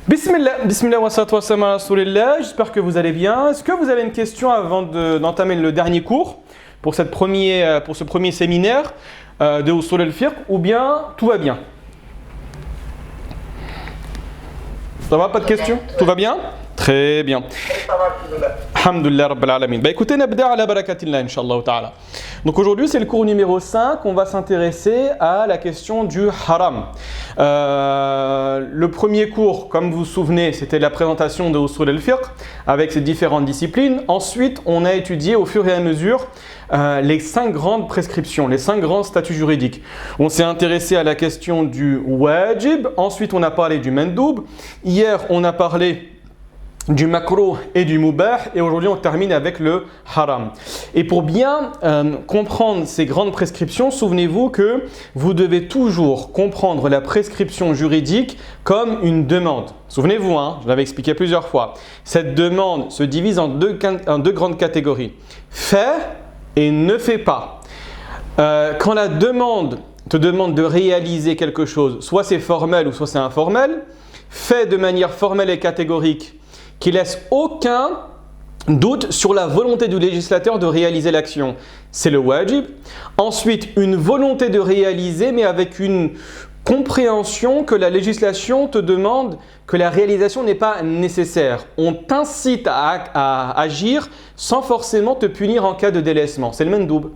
Bismillah wa salatu wa salam ala rasulillah. J'espère que vous allez bien. Est-ce que vous avez une question avant d'entamer le dernier cours pour ce premier séminaire de Usul al-Fiqh, ou bien tout va bien? Ça va, pas de questions? Tout va bien? Très bien. Alhamdulillah Rabbil Alamin. Bah écoutez, nabda ala barakatillah, inshallah ta'ala. Donc aujourd'hui, c'est le cours numéro 5. On va s'intéresser à la question du haram. Le premier cours, comme vous vous souvenez, c'était la présentation de Usul al-Fiqh avec ses différentes disciplines. Ensuite, on a étudié au fur et à mesure les 5 grandes prescriptions, les 5 grands statuts juridiques. On s'est intéressé à la question du wajib. Ensuite, on a parlé du mandoub. Hier, on a parlé du makruh et du mubah, et aujourd'hui on termine avec le haram. Et pour bien comprendre ces grandes prescriptions, souvenez-vous que vous devez toujours comprendre la prescription juridique comme une demande. Souvenez-vous, je l'avais expliqué plusieurs fois. Cette demande se divise en deux grandes catégories. Fais et ne fais pas. Quand la demande te demande de réaliser quelque chose, soit c'est formel ou soit c'est informel, fais de manière formelle et catégorique qui laisse aucun doute sur la volonté du législateur de réaliser l'action. C'est le wajib. Ensuite, une volonté de réaliser, mais avec une compréhension que la législation te demande que la réalisation n'est pas nécessaire. On t'incite à agir sans forcément te punir en cas de délaissement. C'est le mandoub.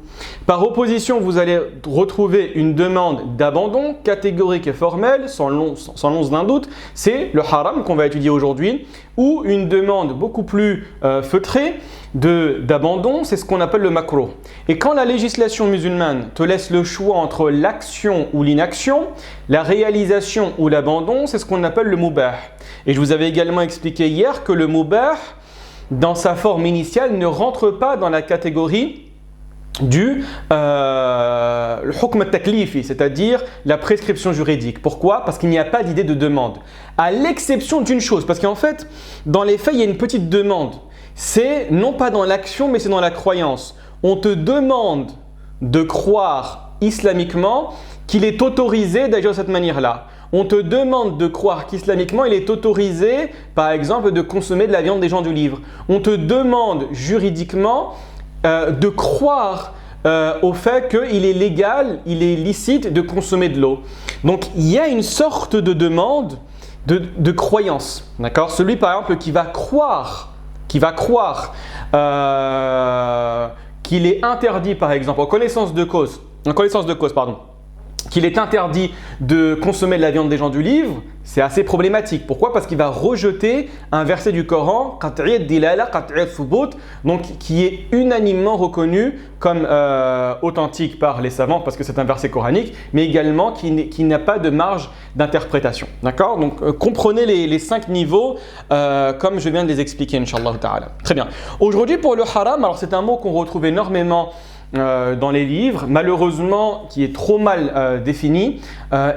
Par opposition, vous allez retrouver une demande d'abandon catégorique et formelle, sans l'once d'un doute. C'est le haram qu'on va étudier aujourd'hui, ou une demande beaucoup plus feutrée d'abandon, c'est ce qu'on appelle le makruh. Et quand la législation musulmane te laisse le choix entre l'action ou l'inaction, la réalisation ou l'abandon, c'est ce qu'on appelle le mubah. Et je vous avais également expliqué hier que le mubah, dans sa forme initiale, ne rentre pas dans la catégorie du hukm al-taklifi, c'est-à-dire la prescription juridique. Pourquoi? Parce qu'il n'y a pas d'idée de demande. À l'exception d'une chose, parce qu'en fait, dans les faits, il y a une petite demande. C'est non pas dans l'action, mais c'est dans la croyance. On te demande de croire islamiquement qu'il est autorisé d'agir de cette manière-là. On te demande de croire qu'islamiquement, il est autorisé, par exemple, de consommer de la viande des gens du livre. On te demande juridiquement de croire au fait qu'il est légal, il est licite de consommer de l'eau. Donc, il y a une sorte de demande de croyance. D'accord? Celui, par exemple, qui va croire qu'il est interdit, par exemple, en connaissance de cause, qu'il est interdit de consommer de la viande des gens du livre, c'est assez problématique. Pourquoi? Parce qu'il va rejeter un verset du Coran, donc qui est unanimement reconnu comme authentique par les savants, parce que c'est un verset coranique, mais également qui n'a pas de marge d'interprétation. D'accord? Donc comprenez les 5 niveaux comme je viens de les expliquer, Inch'Allah ta'ala. Très bien. Aujourd'hui pour le haram, alors c'est un mot qu'on retrouve énormément dans les livres, malheureusement qui est trop mal défini,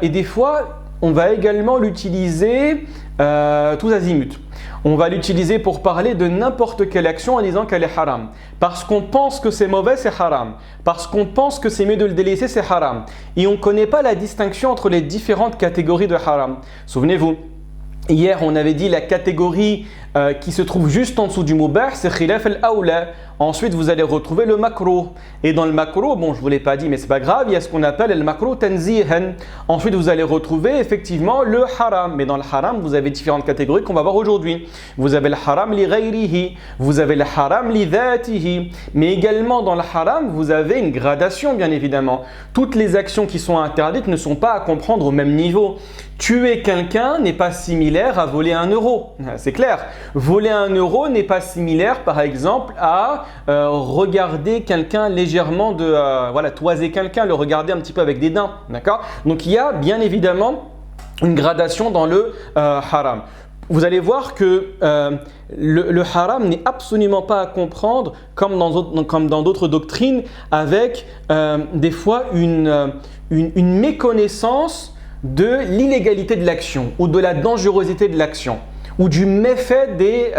et des fois on va également l'utiliser tous azimuts. On va l'utiliser pour parler de n'importe quelle action en disant qu'elle est haram. Parce qu'on pense que c'est mauvais, c'est haram. Parce qu'on pense que c'est mieux de le délaisser, c'est haram. Et on ne connaît pas la distinction entre les différentes catégories de haram. Souvenez-vous, hier on avait dit la catégorie qui se trouve juste en dessous du mubah, c'est khilaf al-awla. Ensuite, vous allez retrouver le makruh. Et dans le makruh, bon, je ne vous l'ai pas dit, mais ce n'est pas grave, il y a ce qu'on appelle le makruh tanzihan. Ensuite, vous allez retrouver effectivement le haram. Mais dans le haram, vous avez différentes catégories qu'on va voir aujourd'hui. Vous avez le haram li ghayrihi, vous avez le haram li dhatihi. Mais également dans le haram, vous avez une gradation, bien évidemment. Toutes les actions qui sont interdites ne sont pas à comprendre au même niveau. Tuer quelqu'un n'est pas similaire à voler 1 euro. C'est clair. Voler 1 euro n'est pas similaire, par exemple, à regarder quelqu'un légèrement, toiser quelqu'un, le regarder un petit peu avec dédain. D'accord? Donc il y a bien évidemment une gradation dans le haram. Vous allez voir que le haram n'est absolument pas à comprendre comme dans d'autres doctrines, avec des fois une méconnaissance de l'illégalité de l'action ou de la dangerosité de l'action. ou du méfait des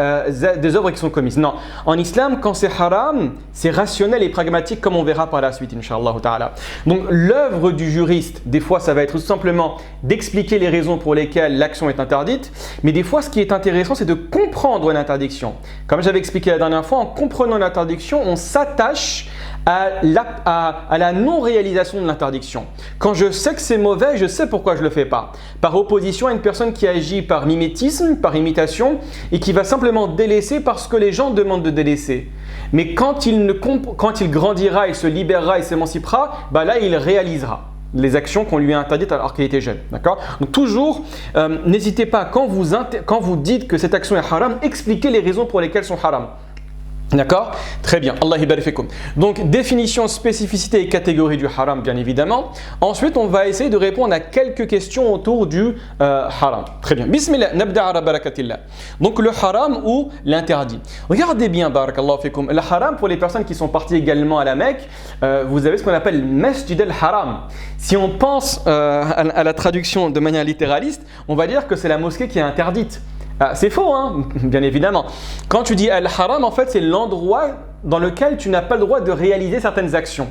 œuvres qui sont commises. Non, en islam, quand c'est haram, c'est rationnel et pragmatique comme on verra par la suite, Inch'Allah ta'ala. Donc l'œuvre du juriste, des fois ça va être tout simplement d'expliquer les raisons pour lesquelles l'action est interdite, mais des fois ce qui est intéressant c'est de comprendre l'interdiction. Comme j'avais expliqué la dernière fois, en comprenant l'interdiction, on s'attache à la non-réalisation de l'interdiction. Quand je sais que c'est mauvais, je sais pourquoi je ne le fais pas. Par opposition à une personne qui agit par mimétisme, par imitation, et qui va simplement délaisser parce que les gens demandent de délaisser. Mais quand il grandira, il se libérera, il s'émancipera, là il réalisera les actions qu'on lui a interdites alors qu'il était jeune. D'accord ? Donc toujours, n'hésitez pas, quand vous dites que cette action est haram, expliquez les raisons pour lesquelles sont haram. D'accord ? Très bien. Allah yabarik fikum. Donc, définition, spécificité et catégorie du haram, bien évidemment. Ensuite, on va essayer de répondre à quelques questions autour du haram. Très bien. Bismillah, nabda ala barakatillah. Donc, le haram ou l'interdit. Regardez bien, barakallahu fikum. Le haram, pour les personnes qui sont parties également à la Mecque, vous avez ce qu'on appelle le Masjid al-Haram. Si on pense à la traduction de manière littéraliste, on va dire que c'est la mosquée qui est interdite. C'est faux, hein, bien évidemment. Quand tu dis al-haram, en fait, c'est l'endroit dans lequel tu n'as pas le droit de réaliser certaines actions.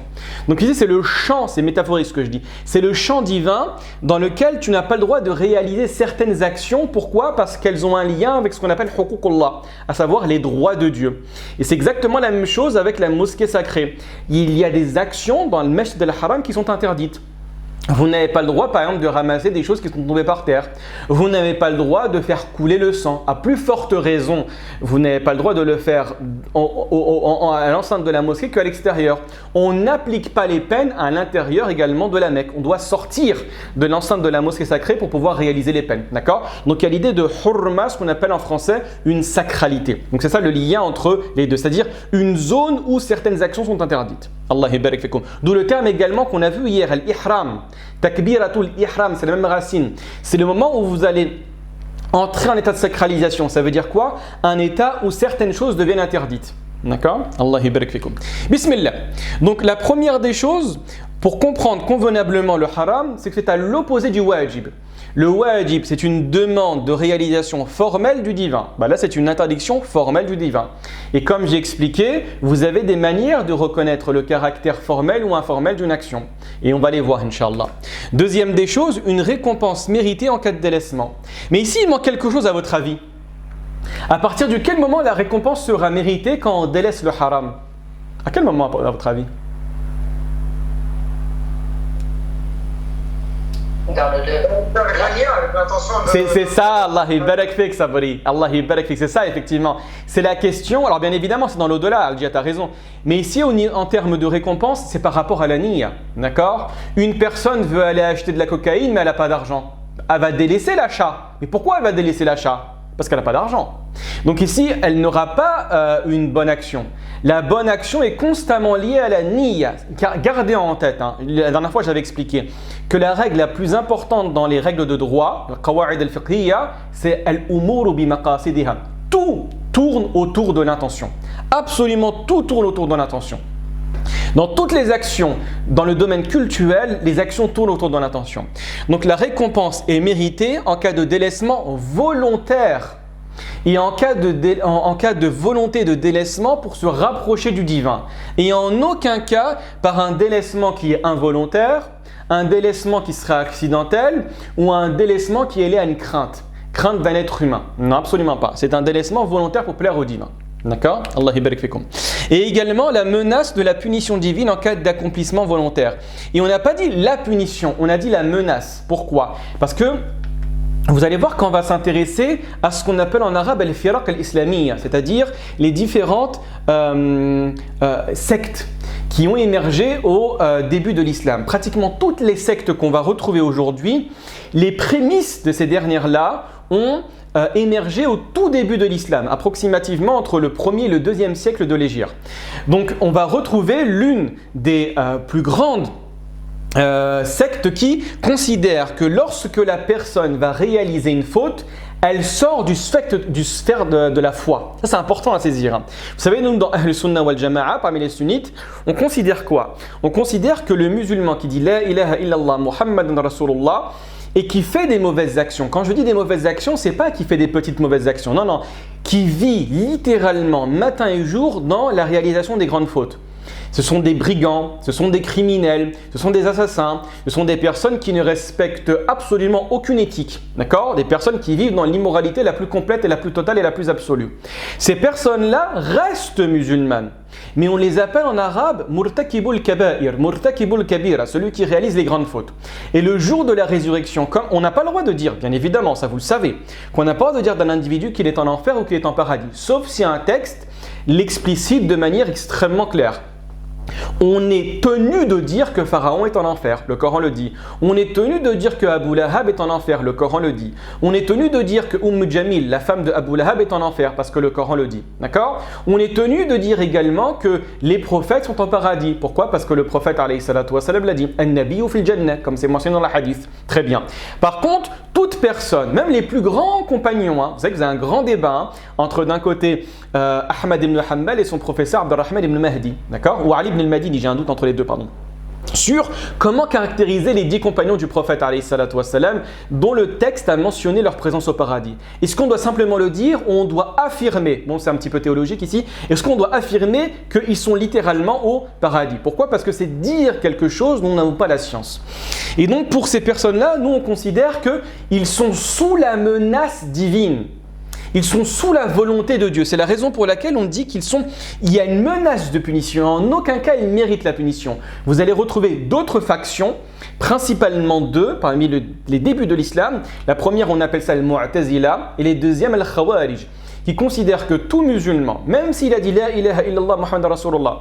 Donc ici, c'est le champ, c'est métaphorique ce que je dis, c'est le champ divin dans lequel tu n'as pas le droit de réaliser certaines actions. Pourquoi ? Parce qu'elles ont un lien avec ce qu'on appelle huququllah, à savoir les droits de Dieu. Et c'est exactement la même chose avec la mosquée sacrée. Il y a des actions dans le Masjid al-Haram qui sont interdites. Vous n'avez pas le droit, par exemple, de ramasser des choses qui sont tombées par terre. Vous n'avez pas le droit de faire couler le sang. À plus forte raison, vous n'avez pas le droit de le faire à l'enceinte de la mosquée qu'à l'extérieur. On n'applique pas les peines à l'intérieur également de la Mecque. On doit sortir de l'enceinte de la mosquée sacrée pour pouvoir réaliser les peines. D'accord ? Donc il y a l'idée de hurma, ce qu'on appelle en français une sacralité. Donc c'est ça le lien entre les deux, c'est-à-dire une zone où certaines actions sont interdites. Allah yabarik fikum. D'où le terme également qu'on a vu hier, al-ihram. Takbiratul ihram, c'est la même racine. C'est le moment où vous allez entrer en état de sacralisation. Ça veut dire quoi ? Un état où certaines choses deviennent interdites. D'accord ? Allah yabarik fikum. Bismillah. Donc la première des choses, pour comprendre convenablement le haram, c'est que c'est à l'opposé du wajib. Le wajib, c'est une demande de réalisation formelle du divin. Là, c'est une interdiction formelle du divin. Et comme j'ai expliqué, vous avez des manières de reconnaître le caractère formel ou informel d'une action. Et on va les voir, Inch'Allah. Deuxième des choses, une récompense méritée en cas de délaissement. Mais ici, il manque quelque chose à votre avis. À partir de quel moment la récompense sera méritée quand on délaisse le haram ? À quel moment, à votre avis ? C'est ça, Allah yabarak fik, Sabri. Allah yabarak fik, c'est ça effectivement. C'est la question. Alors bien évidemment, c'est dans l'au-delà, Al-Jia, tu as raison. Mais ici, en termes de récompense, c'est par rapport à la niyya. D'accord ? Une personne veut aller acheter de la cocaïne, mais elle n'a pas d'argent. Elle va délaisser l'achat. Mais pourquoi elle va délaisser l'achat ? Parce qu'elle n'a pas d'argent. Donc ici, elle n'aura pas une bonne action. La bonne action est constamment liée à la niyya. Gardez en tête, la dernière fois j'avais expliqué que la règle la plus importante dans les règles de droit, le qawa'id al-fiqhiyya, c'est al-umuru bi maqasidiha. Tout tourne autour de l'intention. Absolument tout tourne autour de l'intention. Dans toutes les actions, dans le domaine cultuel, les actions tournent autour de l'intention. Donc la récompense est méritée en cas de délaissement volontaire et en cas de volonté de délaissement pour se rapprocher du divin. Et en aucun cas par un délaissement qui est involontaire, un délaissement qui sera accidentel ou un délaissement qui est lié à une crainte d'un être humain. Non, absolument pas. C'est un délaissement volontaire pour plaire au divin. D'accord ? Allah yabarik fikum. Et également la menace de la punition divine en cas d'accomplissement volontaire. Et on n'a pas dit la punition, on a dit la menace. Pourquoi ? Parce que vous allez voir qu'on va s'intéresser à ce qu'on appelle en arabe al-firaq al-islamiyya, c'est-à-dire les différentes sectes qui ont émergé au début de l'islam. Pratiquement toutes les sectes qu'on va retrouver aujourd'hui, les prémices de ces dernières-là ont émergé au tout début de l'islam, approximativement entre le 1er et le 2e siècle de l'Hégire. Donc on va retrouver l'une des plus grandes sectes qui considère que lorsque la personne va réaliser une faute, elle sort du sphère de la foi. Ça, c'est important à saisir. Vous savez, nous, dans Ahl Sunnah wal Jama'a, parmi les sunnites, on considère quoi ? On considère que le musulman qui dit La ilaha illallah Muhammadan Rasulullah, et qui fait des mauvaises actions. Quand je dis des mauvaises actions, c'est pas qui fait des petites mauvaises actions. Non, non. Qui vit littéralement matin et jour dans la réalisation des grandes fautes. Ce sont des brigands, ce sont des criminels, ce sont des assassins, ce sont des personnes qui ne respectent absolument aucune éthique, d'accord? Des personnes qui vivent dans l'immoralité la plus complète et la plus totale et la plus absolue. Ces personnes-là restent musulmanes, mais on les appelle en arabe murtakibul kaba'ir, murtakibul kabira, celui qui réalise les grandes fautes. Et le jour de la résurrection, comme on n'a pas le droit de dire, bien évidemment, ça vous le savez, qu'on n'a pas le droit de dire d'un individu qu'il est en enfer ou qu'il est en paradis, sauf si un texte l'explicite de manière extrêmement claire. On est tenu de dire que Pharaon est en enfer, le Coran le dit. On est tenu de dire que Abu Lahab est en enfer, le Coran le dit. On est tenu de dire que Jamil, la femme de Abu Lahab, est en enfer, parce que le Coran le dit. D'accord? On est tenu de dire également que les prophètes sont en paradis. Pourquoi? Parce que le prophète alayhi salatu wa salam l'a dit. An-nabiyyu fil jannah, comme c'est mentionné dans la hadith. Très bien. Par contre, toute personne, même les plus grands compagnons, vous savez que vous avez un grand débat entre d'un côté Ahmad ibn Hanbal et son professeur Abdurrahman ibn Mahdi, d'accord? Ou Ali ibn al-Madini, j'ai un doute entre les deux, pardon. Sur comment caractériser les 10 compagnons du prophète alayhi salatu wassalam, dont le texte a mentionné leur présence au paradis. Est-ce qu'on doit simplement le dire ou on doit affirmer, bon c'est un petit peu théologique ici, est-ce qu'on doit affirmer qu'ils sont littéralement au paradis? Pourquoi? Parce que c'est dire quelque chose dont nous n'avons pas la science. Et donc pour ces personnes-là, nous on considère qu'ils sont sous la menace divine. Ils sont sous la volonté de Dieu. C'est la raison pour laquelle on dit il y a une menace de punition. En aucun cas, ils méritent la punition. Vous allez retrouver d'autres factions, principalement deux, parmi les débuts de l'islam. La première, on appelle ça le Mu'tazila, et les deuxièmes, le Khawarij, qui considèrent que tout musulman, même s'il a dit La ilaha illallah Muhammad Rasulullah,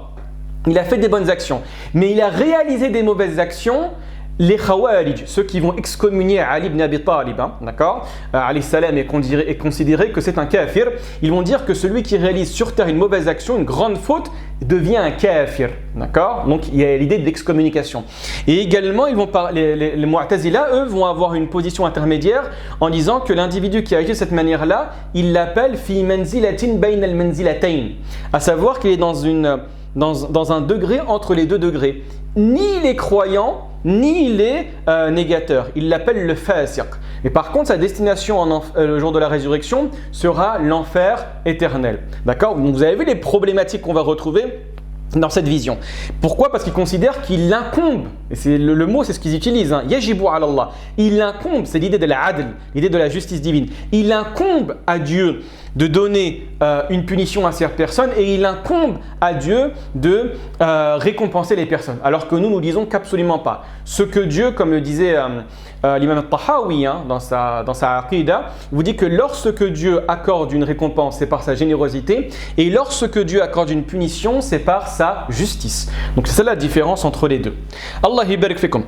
il a fait des bonnes actions, mais il a réalisé des mauvaises actions. Les Khawarij, ceux qui vont excommunier Ali ibn Abi Talib, d'accord? Ali salam est considéré que c'est un kafir. Ils vont dire que celui qui réalise sur terre une mauvaise action, une grande faute, devient un kafir, d'accord? Donc il y a l'idée d'excommunication. Et également, ils vont les Mu'tazila, eux, vont avoir une position intermédiaire en disant que l'individu qui agit de cette manière-là, il l'appelle fi manzilatin bayna al-manzilatayn, à savoir qu'il est dans un degré entre les deux degrés. Ni les croyants, ni les négateurs. Il l'appelle le fasiq. Mais par contre, sa destination le jour de la résurrection sera l'enfer éternel. D'accord? Donc vous avez vu les problématiques qu'on va retrouver dans cette vision. Pourquoi? Parce qu'ils considèrent qu'il incombe, et c'est le mot, c'est ce qu'ils utilisent, yajibu ala Allah. Il incombe, c'est l'idée de la adl, l'idée de la justice divine. Il incombe à Dieu de donner une punition à ces personnes et il incombe à Dieu de récompenser les personnes. Alors que nous disons qu'absolument pas. Ce que Dieu, comme le disait l'imam al-Tahawi dans sa aqida, vous dit que lorsque Dieu accorde une récompense, c'est par sa générosité, et lorsque Dieu accorde une punition, c'est par sa justice. Donc c'est ça la différence entre les deux. Allah yibarik fikum.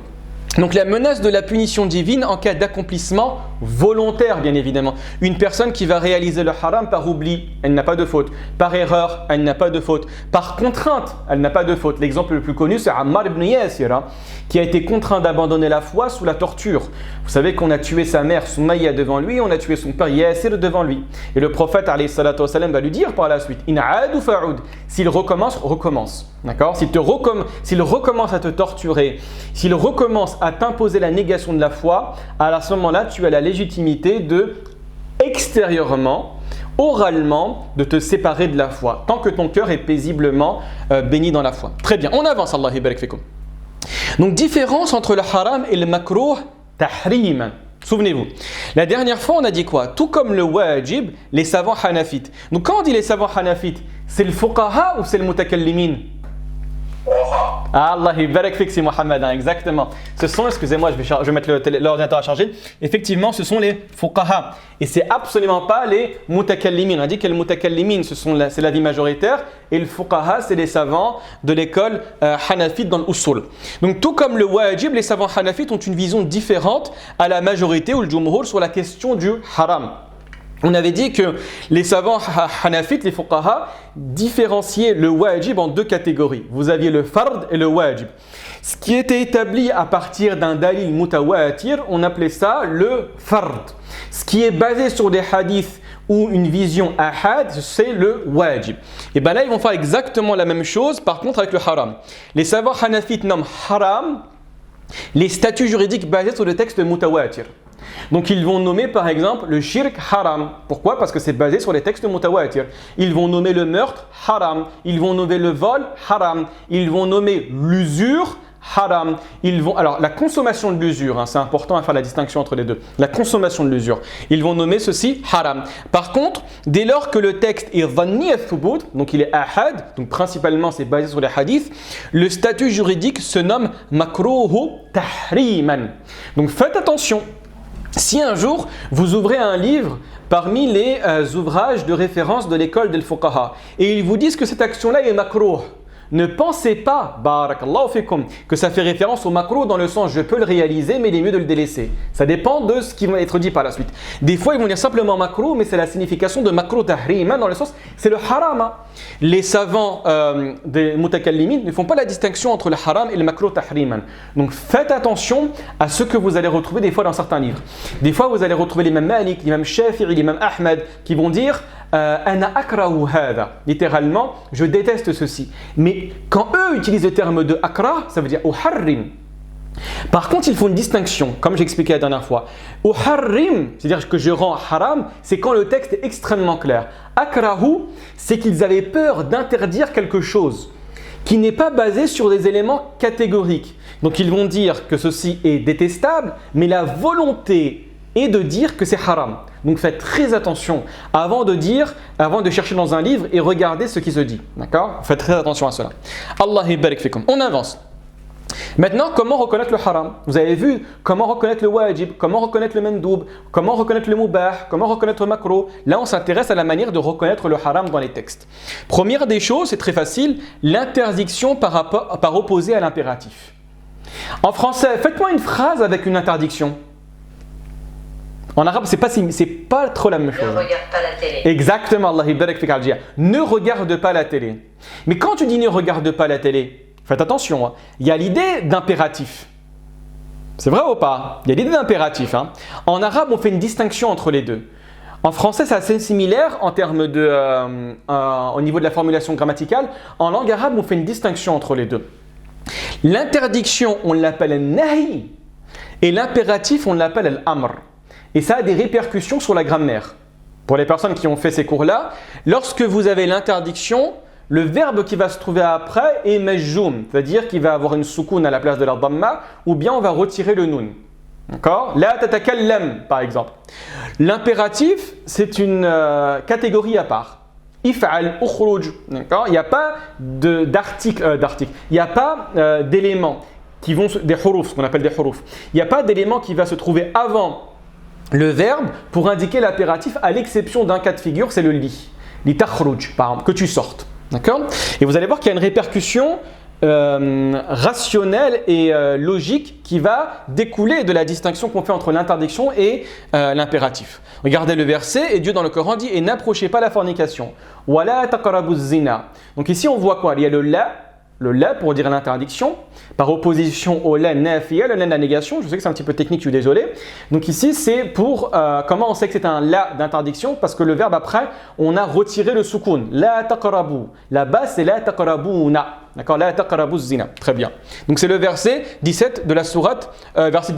Donc la menace de la punition divine en cas d'accomplissement volontaire, bien évidemment. Une personne qui va réaliser le haram par oubli, elle n'a pas de faute. Par erreur, elle n'a pas de faute. Par contrainte, elle n'a pas de faute. L'exemple le plus connu, c'est Ammar ibn Yasir, qui a été contraint d'abandonner la foi sous la torture. Vous savez qu'on a tué sa mère Soumaïa devant lui, on a tué son père Yasir devant lui. Et le prophète alayhi salatu wa salam va lui dire par la suite, In aadu fa'ud, s'il recommence, recommence. D'accord? S'il recommence à te torturer, s'il recommence à t'imposer la négation de la foi, à ce moment-là, tu as la légitimité de, extérieurement, oralement, de te séparer de la foi, tant que ton cœur est paisiblement béni dans la foi. Très bien, on avance, Allah yibarik fikum. Donc, différence entre le haram et le makruh tahrim. Souvenez-vous, la dernière fois, on a dit quoi? Tout comme le wajib, les savants hanafites. Donc, quand on dit les savants hanafites, c'est le fuqaha ou c'est le mutakallimin? Allah barak fik, c'est Mohammed, exactement. Ce sont, excusez-moi, je vais mettre l'ordinateur à charger. Effectivement, ce sont les fuqaha. Et c'est absolument pas les mutakallimin. On a dit que les mutakallimin, c'est l'avis majoritaire. Et le fuqaha, c'est les savants de l'école hanafite dans l'usul. Donc, tout comme le wajib, les savants hanafites ont une vision différente à la majorité ou le jumhur sur la question du haram. On avait dit que les savants hanafites, les fuqaha, différenciaient le wajib en deux catégories. Vous aviez le fard et le wajib. Ce qui était établi à partir d'un dalil mutawatir, on appelait ça le fard. Ce qui est basé sur des hadiths ou une vision ahad, c'est le wajib. Et bien là, ils vont faire exactement la même chose, par contre avec le haram. Les savants hanafites nomment haram les statuts juridiques basés sur le texte mutawatir. Donc ils vont nommer par exemple le shirk haram. Pourquoi? Parce que c'est basé sur les textes mutawatir. Ils vont nommer le meurtre haram. Ils vont nommer le vol haram. Ils vont nommer l'usure haram. Alors la consommation de l'usure, c'est important à faire la distinction entre les deux. La consommation de l'usure. Ils vont nommer ceci haram. Par contre, dès lors que le texte est dhanni al-thubut, donc il est ahad, donc principalement c'est basé sur les hadiths, le statut juridique se nomme makruhu tahriman. Donc faites attention. Si un jour vous ouvrez un livre parmi les ouvrages de référence de l'école del fuqaha et ils vous disent que cette action-là est makruh, ne pensez pas, barakallahu fikum, que ça fait référence au makruh dans le sens je peux le réaliser mais il est mieux de le délaisser. Ça dépend de ce qui va être dit par la suite. Des fois ils vont dire simplement makruh mais c'est la signification de makruh tahriman dans le sens c'est le haram. Les savants des mutakallimin ne font pas la distinction entre le haram et le makruh tahriman. Donc faites attention à ce que vous allez retrouver des fois dans certains livres. Des fois vous allez retrouver l'imam Malik, l'imam Shafi'i, l'imam Ahmed qui vont dire ana akrahu hada. Littéralement, je déteste ceci. Mais quand eux utilisent le terme de akra, ça veut dire uharrim. Par contre, ils font une distinction, comme j'expliquais la dernière fois. Uharrim, c'est-à-dire que je rends haram, c'est quand le texte est extrêmement clair. Akrahu, c'est qu'ils avaient peur d'interdire quelque chose qui n'est pas basé sur des éléments catégoriques. Donc ils vont dire que ceci est détestable, mais la volonté est de dire que c'est haram. Donc faites très attention avant de chercher dans un livre et regarder ce qui se dit. D'accord? Faites très attention à cela. Allah barik fikum. On avance. Maintenant, comment reconnaître le haram? Vous avez vu comment reconnaître le wajib, comment reconnaître le mandoub, comment reconnaître le mubah, comment reconnaître le makro. Là, on s'intéresse à la manière de reconnaître le haram dans les textes. Première des choses, c'est très facile, l'interdiction par opposé à l'impératif. En français, faites-moi une phrase avec une interdiction. En arabe, c'est pas trop la même chose. Ne regarde pas la télé. Exactement, Allah barak fik al-jia. Ne regarde pas la télé. Mais quand tu dis ne regarde pas la télé, faites attention, il y a l'idée d'impératif. C'est vrai ou pas? Il y a l'idée d'impératif. En arabe, on fait une distinction entre les deux. En français, c'est assez similaire en termes au niveau de la formulation grammaticale. En langue arabe, on fait une distinction entre les deux. L'interdiction, on l'appelle al-nahi et l'impératif, on l'appelle al-amr. Et ça a des répercussions sur la grammaire. Pour les personnes qui ont fait ces cours-là, lorsque vous avez l'interdiction, le verbe qui va se trouver après est majjoum, c'est-à-dire qu'il va avoir une soukoun à la place de la dhamma, ou bien on va retirer le nun. D'accord? La tatakallam, par exemple. L'impératif, c'est une catégorie à part. If'al, ukhruj. D'accord? Il n'y a pas d'article, il n'y a pas d'éléments qui vont, des huruf, ce qu'on appelle des huruf. Il n'y a pas d'élément qui va se trouver avant le verbe pour indiquer l'impératif, à l'exception d'un cas de figure, c'est le li. Li takhruj, par exemple, que tu sortes. D'accord? Et vous allez voir qu'il y a une répercussion rationnelle et logique qui va découler de la distinction qu'on fait entre l'interdiction et l'impératif. Regardez le verset et Dieu dans le Coran dit « Et n'approchez pas la fornication. Wala taqrabu zina » Donc ici on voit quoi? Il y a le la pour dire l'interdiction, par opposition au la nafiya, le la de la négation. Je sais que c'est un petit peu technique, je suis désolé. Donc ici, c'est pour comment on sait que c'est un la d'interdiction, parce que le verbe après, on a retiré le soukoun. La taqrabu. La base, c'est la taqrabuna. D'accord? La taqrabu zina. Très bien. Donc c'est le verset 17 de la sourate, verset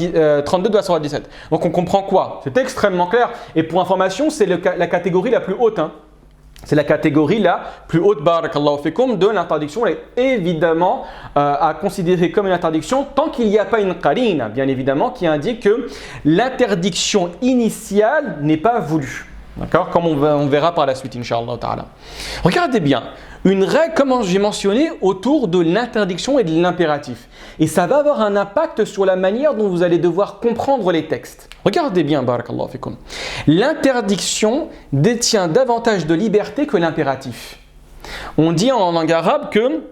32 de la sourate 17. Donc on comprend quoi? C'est extrêmement clair. Et pour information, c'est la catégorie la plus haute. C'est la catégorie la plus haute, barakallahu fikum, de l'interdiction. Elle est évidemment à considérer comme une interdiction tant qu'il n'y a pas une qarina, bien évidemment, qui indique que l'interdiction initiale n'est pas voulue. D'accord? Comme on verra par la suite, Inch'Allah ta'ala. Regardez bien, une règle, comme j'ai mentionné, autour de l'interdiction et de l'impératif. Et ça va avoir un impact sur la manière dont vous allez devoir comprendre les textes. Regardez bien, barakallahu fikum. L'interdiction détient davantage de liberté que l'impératif. On dit en langue arabe que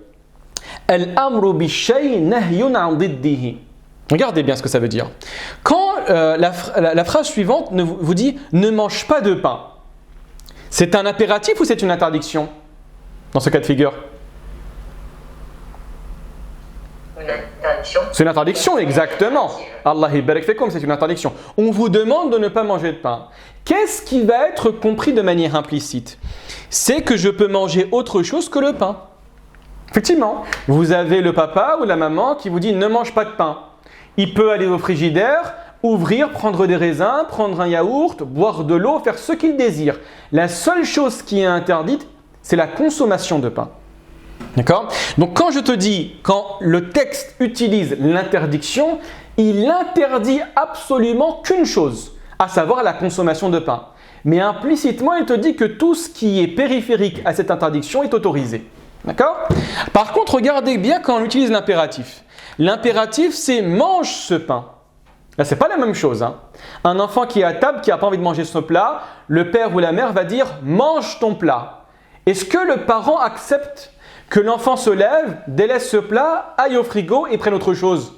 al-amru bi-shay nahyun an diddihi. Regardez bien ce que ça veut dire. Quand la phrase suivante vous dit « ne mange pas de pain », c'est un impératif ou c'est une interdiction dans ce cas de figure? Une interdiction. C'est une interdiction, exactement. Allah barak fikum, c'est une interdiction. On vous demande de ne pas manger de pain. Qu'est-ce qui va être compris de manière implicite? C'est que je peux manger autre chose que le pain. Effectivement, vous avez le papa ou la maman qui vous dit « ne mange pas de pain ». Il peut aller au frigidaire, ouvrir, prendre des raisins, prendre un yaourt, boire de l'eau, faire ce qu'il désire. La seule chose qui est interdite, c'est la consommation de pain. D'accord? Donc quand je te dis, quand le texte utilise l'interdiction, il interdit absolument qu'une chose, à savoir la consommation de pain. Mais implicitement, il te dit que tout ce qui est périphérique à cette interdiction est autorisé. D'accord? Par contre, regardez bien quand on utilise l'impératif. L'impératif, c'est mange ce pain. Là, ce n'est pas la même chose. Hein. Un enfant qui est à table, qui n'a pas envie de manger ce plat, le père ou la mère va dire « mange ton plat ». Est-ce que le parent accepte que l'enfant se lève, délaisse ce plat, aille au frigo et prenne autre chose?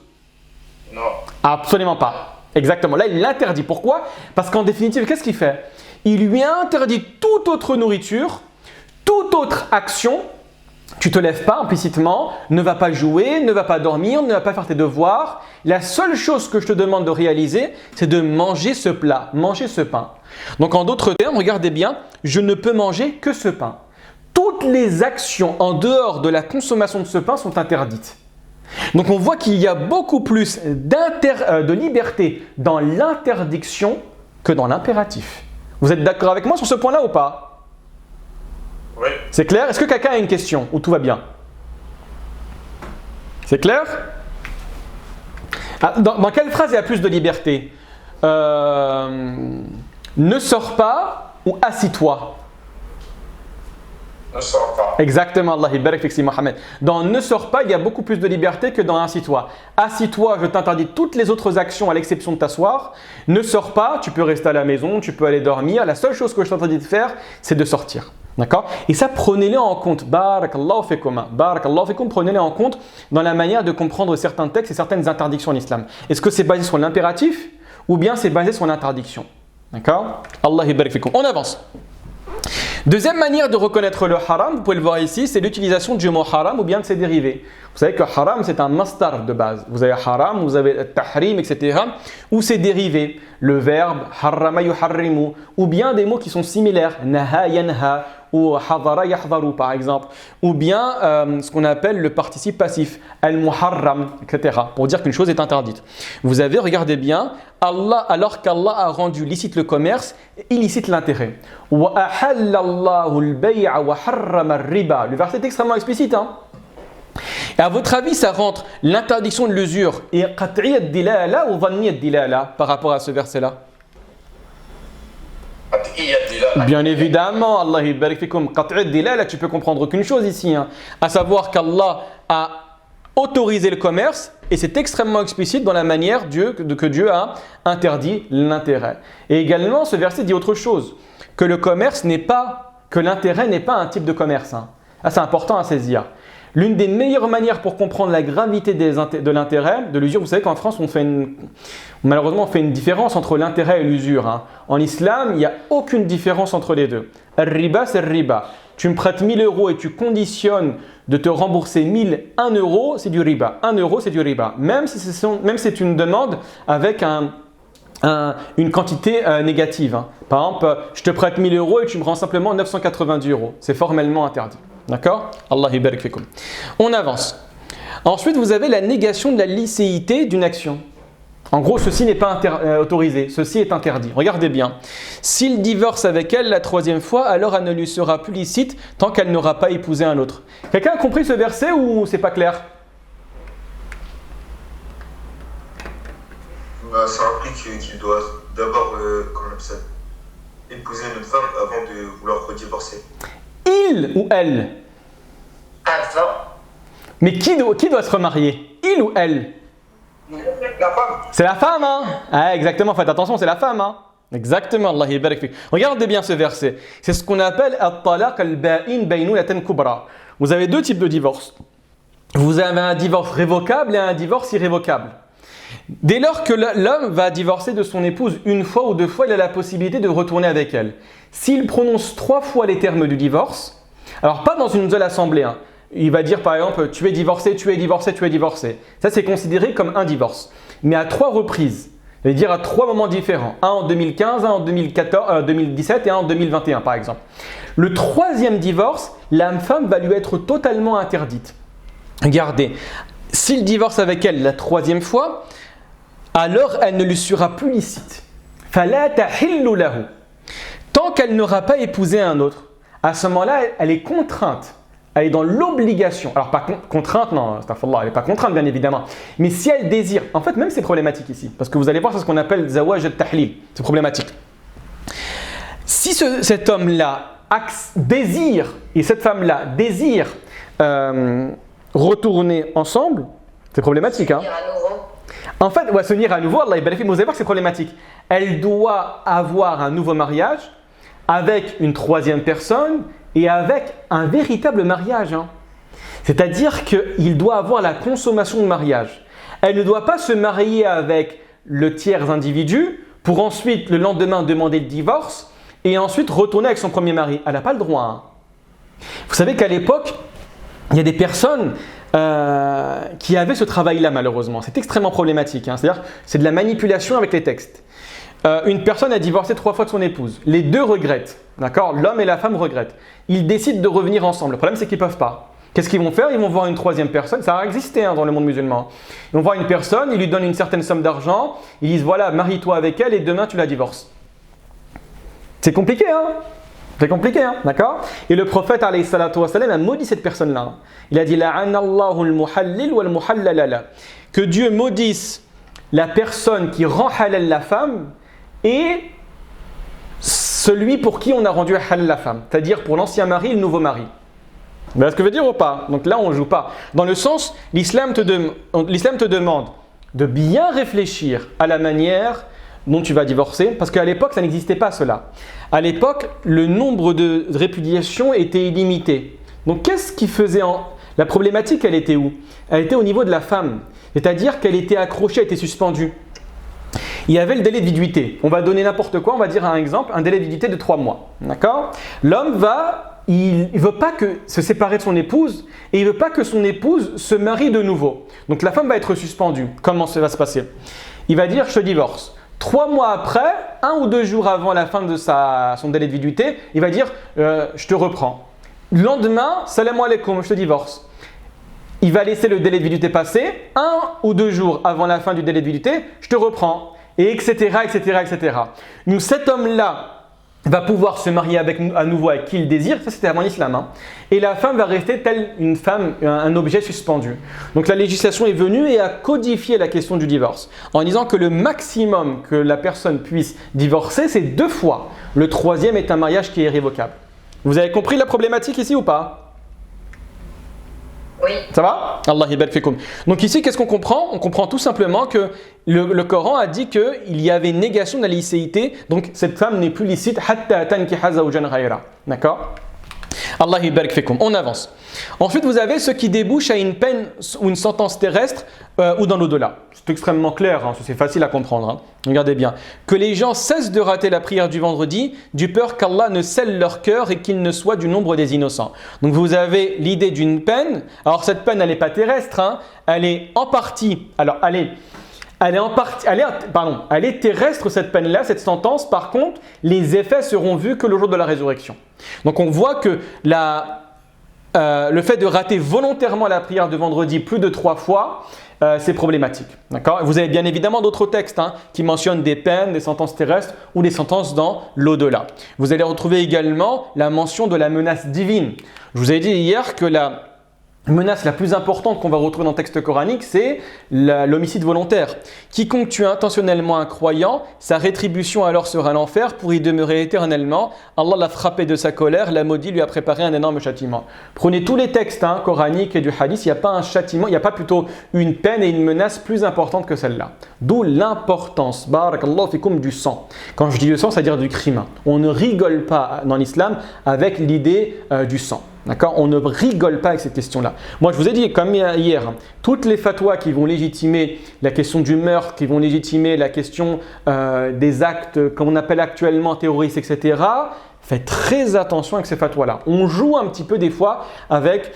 Non. Absolument pas. Exactement. Là, il l'interdit. Pourquoi? Parce qu'en définitive, qu'est-ce qu'il fait? Il lui interdit toute autre nourriture, toute autre action. Tu ne te lèves pas implicitement, ne va pas jouer, ne va pas dormir, ne va pas faire tes devoirs. La seule chose que je te demande de réaliser, c'est de manger ce plat, manger ce pain. Donc en d'autres termes, regardez bien, je ne peux manger que ce pain. Toutes les actions en dehors de la consommation de ce pain sont interdites. Donc on voit qu'il y a beaucoup plus de liberté dans l'interdiction que dans l'impératif. Vous êtes d'accord avec moi sur ce point-là ou pas? Oui. C'est clair? Est-ce que quelqu'un a une question ou tout va bien? C'est clair? Dans quelle phrase il y a plus de liberté? Ne sors pas ou assis-toi? Ne sors pas. Exactement, Allah barak fik si Mohamed. Dans ne sors pas, il y a beaucoup plus de liberté que dans assis-toi. Assis-toi, je t'interdis toutes les autres actions à l'exception de t'asseoir. Ne sors pas, tu peux rester à la maison, tu peux aller dormir. La seule chose que je t'interdis de faire, c'est de sortir. D'accord? Et ça, prenez-le en compte. Barakallahu fikum. Barakallahu fikum, prenez-le en compte dans la manière de comprendre certains textes et certaines interdictions en islam. Est-ce que c'est basé sur l'impératif ou bien c'est basé sur l'interdiction? D'accord? Allah barak fikum. On avance. Deuxième manière de reconnaître le haram, vous pouvez le voir ici, c'est l'utilisation du mot haram ou bien de ses dérivés. Vous savez que haram, c'est un masdar de base. Vous avez haram, vous avez tahrim, etc. Ou ses dérivés, le verbe harrama yuharrimu, ou bien des mots qui sont similaires, naha yanha, ou hadara yahdaru par exemple, ou bien ce qu'on appelle le participe passif, al-muharram, etc. pour dire qu'une chose est interdite. Vous avez, regardez bien, Allah, alors qu'Allah a rendu licite le commerce, illicite l'intérêt. Wa ahallallahu al-bay'a wa harrama ar-riba. Le verset est extrêmement explicite. Hein? Et à votre avis, ça rentre l'interdiction de l'usure et qat'iyyat dilala ou dhanniyat dilala par rapport à ce verset-là? Bien évidemment, Allah barik fikum, qat'iyyat dilala, tu peux comprendre qu'une chose ici, hein, à savoir qu'Allah a autorisé le commerce et c'est extrêmement explicite dans la manière que Dieu a interdit l'intérêt. Et également, ce verset dit autre chose, que le commerce n'est pas, que l'intérêt n'est pas un type de commerce. Hein. Ah, c'est important à saisir. L'une des meilleures manières pour comprendre la gravité de l'intérêt, de l'usure, vous savez qu'en France, malheureusement, on fait une différence entre l'intérêt et l'usure. Hein. En islam, il n'y a aucune différence entre les deux. Riba, c'est riba. Tu me prêtes 1000 € et tu conditionnes de te rembourser 1 euro, c'est du riba. 1 euro, c'est du riba. Même si c'est une demande avec une quantité négative. Hein. Par exemple, je te prête 1000 € et tu me rends simplement 990 €. C'est formellement interdit. D'accord? Allah barik fikum. On avance. Ensuite, vous avez la négation de la licéité d'une action. En gros, ceci n'est pas autorisé, ceci est interdit. Regardez bien. S'il divorce avec elle la 3e fois, alors elle ne lui sera plus licite tant qu'elle n'aura pas épousé un autre. Quelqu'un a compris ce verset ou c'est pas clair? Ça implique qu'il doit d'abord épouser une autre femme avant de vouloir redivorcer. Il ou elle? Avant. Mais qui doit se remarier? Il ou elle? La femme. C'est la femme, hein? Ah, exactement, faites attention, c'est la femme, hein? Exactement, Allah barik fik. Regardez bien ce verset. C'est ce qu'on appelle at-talaq al-ba'in baynulatan kubra. Vous avez deux types de divorce. Vous avez un divorce révocable et un divorce irrévocable. Dès lors que l'homme va divorcer de son épouse une fois ou 2 fois, il a la possibilité de retourner avec elle. S'il prononce 3 fois les termes du divorce, alors pas dans une seule assemblée, hein, il va dire par exemple tu es divorcé, tu es divorcé, tu es divorcé. Ça c'est considéré comme un divorce. Mais à 3 reprises, il va dire à 3 moments différents. Un en 2015, un en 2017 et un en 2021 par exemple. Le 3e divorce, la femme va lui être totalement interdite. Regardez, s'il divorce avec elle la 3e fois, alors elle ne lui sera plus licite. فَلَا تَحِلُّ لَهُ. Tant qu'elle n'aura pas épousé un autre, à ce moment-là, elle est contrainte. Elle est dans l'obligation. Alors, pas contrainte, non, astaghfirullah, elle n'est pas contrainte, bien évidemment. Mais si elle désire, en fait, même c'est problématique ici. Parce que vous allez voir, c'est ce qu'on appelle zawaj al-tahlil. C'est problématique. Si cet homme-là désire, et cette femme-là désire retourner ensemble, c'est problématique. Hein? En fait, se unir à nouveau, Allah est bénéfique, mais vous allez voir que c'est problématique. Elle doit avoir un nouveau mariage avec une troisième personne et avec un véritable mariage. Hein. C'est-à-dire qu'il doit avoir la consommation de mariage. Elle ne doit pas se marier avec le tiers individu pour ensuite, le lendemain, demander le divorce et ensuite retourner avec son premier mari. Elle n'a pas le droit. Hein. Vous savez qu'à l'époque, il y a des personnes qui avaient ce travail-là malheureusement. C'est extrêmement problématique. Hein. C'est-à-dire c'est de la manipulation avec les textes. Une personne a divorcé 3 fois de son épouse. Les deux regrettent. D'accord ? L'homme et la femme regrettent. Ils décident de revenir ensemble. Le problème, c'est qu'ils ne peuvent pas. Qu'est-ce qu'ils vont faire ? Ils vont voir une troisième personne. Ça a existé dans le monde musulman. Ils vont voir une personne, ils lui donnent une certaine somme d'argent. Ils disent voilà, marie-toi avec elle et demain tu la divorces. C'est compliqué, hein ? C'est compliqué, hein, d'accord ? Et le prophète alayhi salatu wa salam a maudit cette personne-là. Il a dit la'anallahu al-muhallil wal muhallalala. Que Dieu maudisse la personne qui rend halal la femme et celui pour qui on a rendu halal la femme, c'est-à-dire pour l'ancien mari et le nouveau mari. Vous voyez ce que je veux dire ou pas ? Donc là, on ne joue pas. Dans le sens, l'islam te demande de bien réfléchir à la manière dont tu vas divorcer, parce qu'à l'époque, ça n'existait pas cela. À l'époque, le nombre de répudiations était illimité. Donc, qu'est-ce qui faisait La problématique, elle était où ? Elle était au niveau de la femme, c'est-à-dire qu'elle était accrochée, elle était suspendue. Il y avait le délai de viduité. On va donner n'importe quoi, on va dire un exemple, un délai de viduité de 3 mois. D'accord ? L'homme il ne veut pas se séparer de son épouse et il ne veut pas que son épouse se marie de nouveau. Donc, la femme va être suspendue. Comment ça va se passer ? Il va dire « je te divorce ». 3 mois après, 1 ou 2 jours avant la fin de son délai de viduité, il va dire je te reprends. Le lendemain, salam alaikum, je te divorce. Il va laisser le délai de viduité passer. 1 ou 2 jours avant la fin du délai de viduité, je te reprends. Et etc. Donc cet homme-là va pouvoir se marier à nouveau avec qui il désire, ça c'était avant l'islam. Hein. Et la femme va rester telle une femme, un objet suspendu. Donc la législation est venue et a codifié la question du divorce en disant que le maximum que la personne puisse divorcer, c'est 2 fois. Le 3e est un mariage qui est irrévocable. Vous avez compris la problématique ici ou pas ? Oui. Ça va ? Allah yabarak fikoum. Donc ici, qu'est-ce qu'on comprend ? On comprend tout simplement que le Coran a dit qu'il y avait une négation de la licéité, donc cette femme n'est plus licite hatta tankiha zawjan ghayra. D'accord ? Allah yabarak fikoum. On avance. Ensuite, vous avez ce qui débouche à une peine ou une sentence terrestre ou dans l'au-delà. C'est extrêmement clair, hein, c'est facile à comprendre. Hein. Regardez bien. Que les gens cessent de rater la prière du vendredi, du peur qu'Allah ne scelle leur cœur et qu'ils ne soient du nombre des innocents. Donc vous avez l'idée d'une peine. Alors cette peine, elle n'est pas terrestre, hein, elle est en partie. Alors elle est terrestre cette peine-là, cette sentence. Par contre, les effets seront vus que le jour de la résurrection. Donc on voit que le fait de rater volontairement la prière de vendredi plus de 3 fois, c'est problématique. D'accord ? Vous avez bien évidemment d'autres textes qui mentionnent des peines, des sentences terrestres ou des sentences dans l'au-delà. Vous allez retrouver également la mention de la menace divine. Je vous ai dit hier que la menace la plus importante qu'on va retrouver dans le texte coranique, c'est l'homicide volontaire. Quiconque tue intentionnellement un croyant, sa rétribution alors sera l'enfer pour y demeurer éternellement. Allah l'a frappé de sa colère, l'a maudit, lui a préparé un énorme châtiment. Prenez tous les textes coraniques et du hadith, il n'y a pas un châtiment, il n'y a pas plutôt une peine et une menace plus importante que celle-là. D'où l'importance, barakallahu fikoum, du sang. Quand je dis du sang, c'est-à-dire du crime. On ne rigole pas dans l'islam avec l'idée du sang. D'accord ? On ne rigole pas avec cette question-là. Moi, je vous ai dit, comme hier, toutes les fatwas qui vont légitimer la question du meurtre, qui vont légitimer la question des actes qu'on appelle actuellement terroristes, etc., faites très attention avec ces fatwas-là. On joue un petit peu des fois avec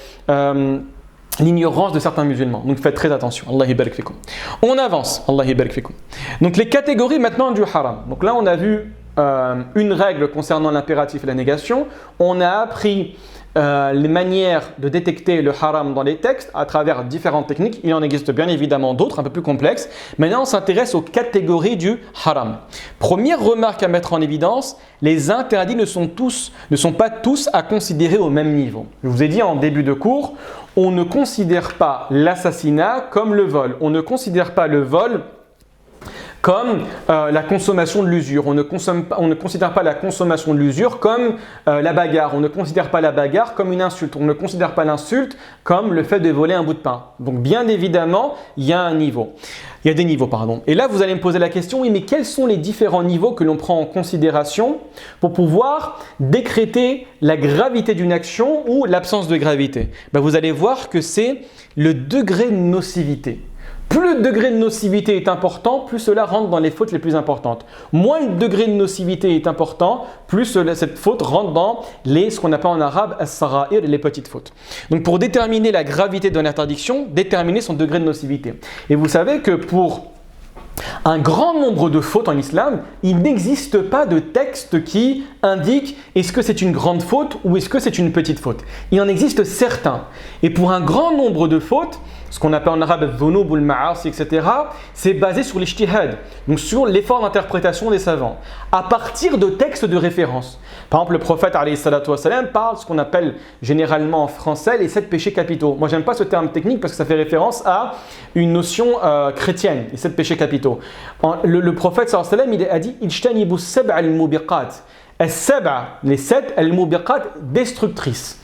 l'ignorance de certains musulmans. Donc faites très attention. Allah yabarak fikoum. On avance. Allah yabarak fikoum. Donc les catégories maintenant du haram. Donc là, on a vu une règle concernant l'impératif et la négation. On a appris les manières de détecter le haram dans les textes à travers différentes techniques. Il en existe bien évidemment d'autres, un peu plus complexes. Maintenant, on s'intéresse aux catégories du haram. Première remarque à mettre en évidence, les interdits ne sont pas tous à considérer au même niveau. Je vous ai dit en début de cours, on ne considère pas l'assassinat comme le vol. On ne considère pas le vol comme la consommation de l'usure. On ne considère pas la consommation de l'usure comme la bagarre. On ne considère pas la bagarre comme une insulte. On ne considère pas l'insulte comme le fait de voler un bout de pain. Donc bien évidemment, il y a un niveau. Il y a des niveaux, pardon. Et là, vous allez me poser la question, oui, mais quels sont les différents niveaux que l'on prend en considération pour pouvoir décréter la gravité d'une action ou l'absence de gravité? Vous allez voir que c'est le degré de nocivité. Plus le degré de nocivité est important, plus cela rentre dans les fautes les plus importantes. Moins le degré de nocivité est important, plus cette faute rentre dans ce qu'on appelle en arabe as-sara'ir, les petites fautes. Donc pour déterminer la gravité d'une interdiction, déterminer son degré de nocivité. Et vous savez que pour un grand nombre de fautes en islam, il n'existe pas de texte qui indique est-ce que c'est une grande faute ou est-ce que c'est une petite faute. Il en existe certains. Et pour un grand nombre de fautes, ce qu'on appelle en arabe al-dhunub ou al-ma'asi, etc., c'est basé sur l'ijtihad, donc sur l'effort d'interprétation des savants, à partir de textes de référence. Par exemple, le prophète alayhi salatu wa salam parle de ce qu'on appelle généralement en français les 7 péchés capitaux. Moi, j'aime pas ce terme technique parce que ça fait référence à une notion chrétienne, les 7 péchés capitaux. Le prophète sallallahu alayhi wa sallam, il a dit « Ijtanibu sab'a al-mubiqat ». As-sab'a, les 7 al-mubiqat destructrices.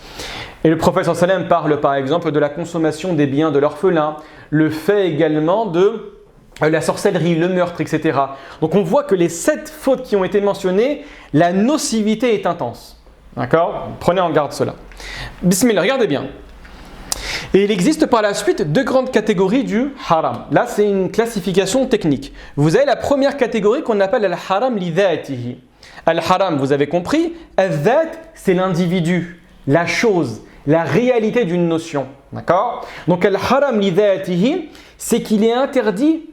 Et le prophète sallallahu alayhi wa sallam parle par exemple de la consommation des biens de l'orphelin, le fait également de la sorcellerie, le meurtre, etc. Donc on voit que les 7 fautes qui ont été mentionnées, la nocivité est intense. D'accord? Prenez en garde cela. Bismillah, regardez bien. Et il existe par la suite 2 grandes catégories du haram. Là, c'est une classification technique. Vous avez la première catégorie qu'on appelle al-haram li dhatihi. Al-haram, vous avez compris, al-dhat, c'est l'individu, la chose, la réalité d'une notion. D'accord? Donc, al-haram li dhatihi, c'est qu'il est interdit,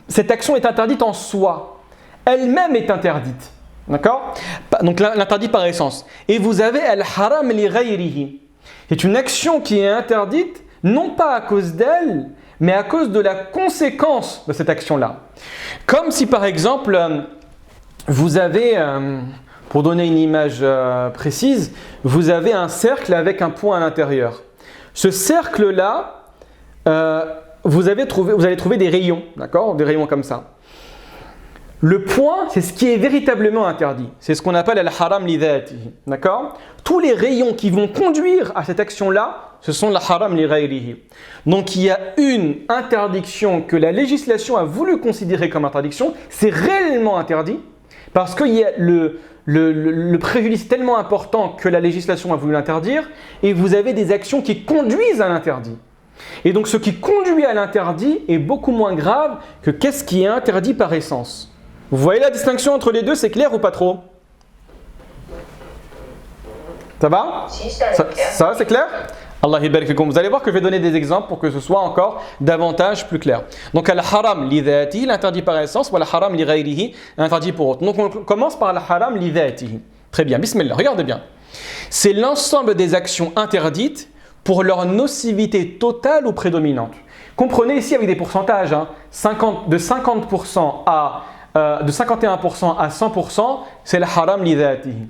cette action est interdite en soi. Elle-même est interdite. D'accord? Donc, l'interdit par essence. Et vous avez al-haram li ghayrihi. C'est une action qui est interdite, non pas à cause d'elle, mais à cause de la conséquence de cette action-là. Comme si, par exemple, vous avez, pour donner une image précise, vous avez un cercle avec un point à l'intérieur. Ce cercle-là, vous allez trouver des rayons, d'accord? Des rayons comme ça. Le point, c'est ce qui est véritablement interdit. C'est ce qu'on appelle al-haram li dhatihi, d'accord? Tous les rayons qui vont conduire à cette action-là, ce sont al-haram li ghayrihi. Donc il y a une interdiction que la législation a voulu considérer comme interdiction, c'est réellement interdit, parce qu'il y a le préjudice tellement important que la législation a voulu l'interdire, et vous avez des actions qui conduisent à l'interdit. Et donc ce qui conduit à l'interdit est beaucoup moins grave que qu'est-ce qui est interdit par essence. Vous voyez la distinction entre les deux, c'est clair ou pas trop? Ça va? Si, ça va, c'est clair? Allah yabarik fikum. Vous allez voir que je vais donner des exemples pour que ce soit encore davantage plus clair. Donc, al-haram li dhatihi, l'interdit par essence, ou al-haram li ghayrihi, l'interdit pour autre. Donc, on commence par al-haram li dhatihi. Très bien, bismillah, regardez bien. C'est l'ensemble des actions interdites pour leur nocivité totale ou prédominante. Comprenez ici avec des pourcentages, hein, de 51% à 100%, c'est le haram li dhatihi.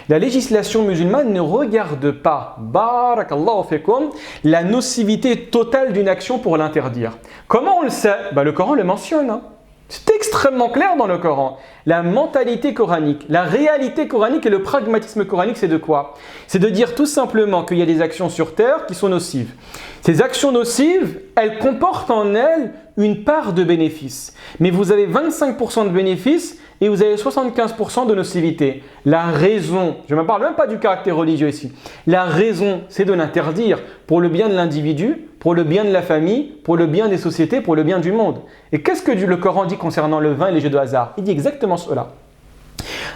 La législation musulmane ne regarde pas, barakallahu fikum, la nocivité totale d'une action pour l'interdire. Comment on le sait? Le Coran le mentionne. Hein. C'est extrêmement clair dans le Coran. La mentalité coranique, la réalité coranique et le pragmatisme coranique, c'est de quoi? C'est de dire tout simplement qu'il y a des actions sur terre qui sont nocives. Ces actions nocives, elles comportent en elles une part de bénéfice. Mais vous avez 25% de bénéfice et vous avez 75% de nocivité. La raison, je ne me parle même pas du caractère religieux ici, la raison, c'est de l'interdire pour le bien de l'individu, pour le bien de la famille, pour le bien des sociétés, pour le bien du monde. Et qu'est-ce que le Coran dit concernant le vin et les jeux de hasard? Il dit exactement cela.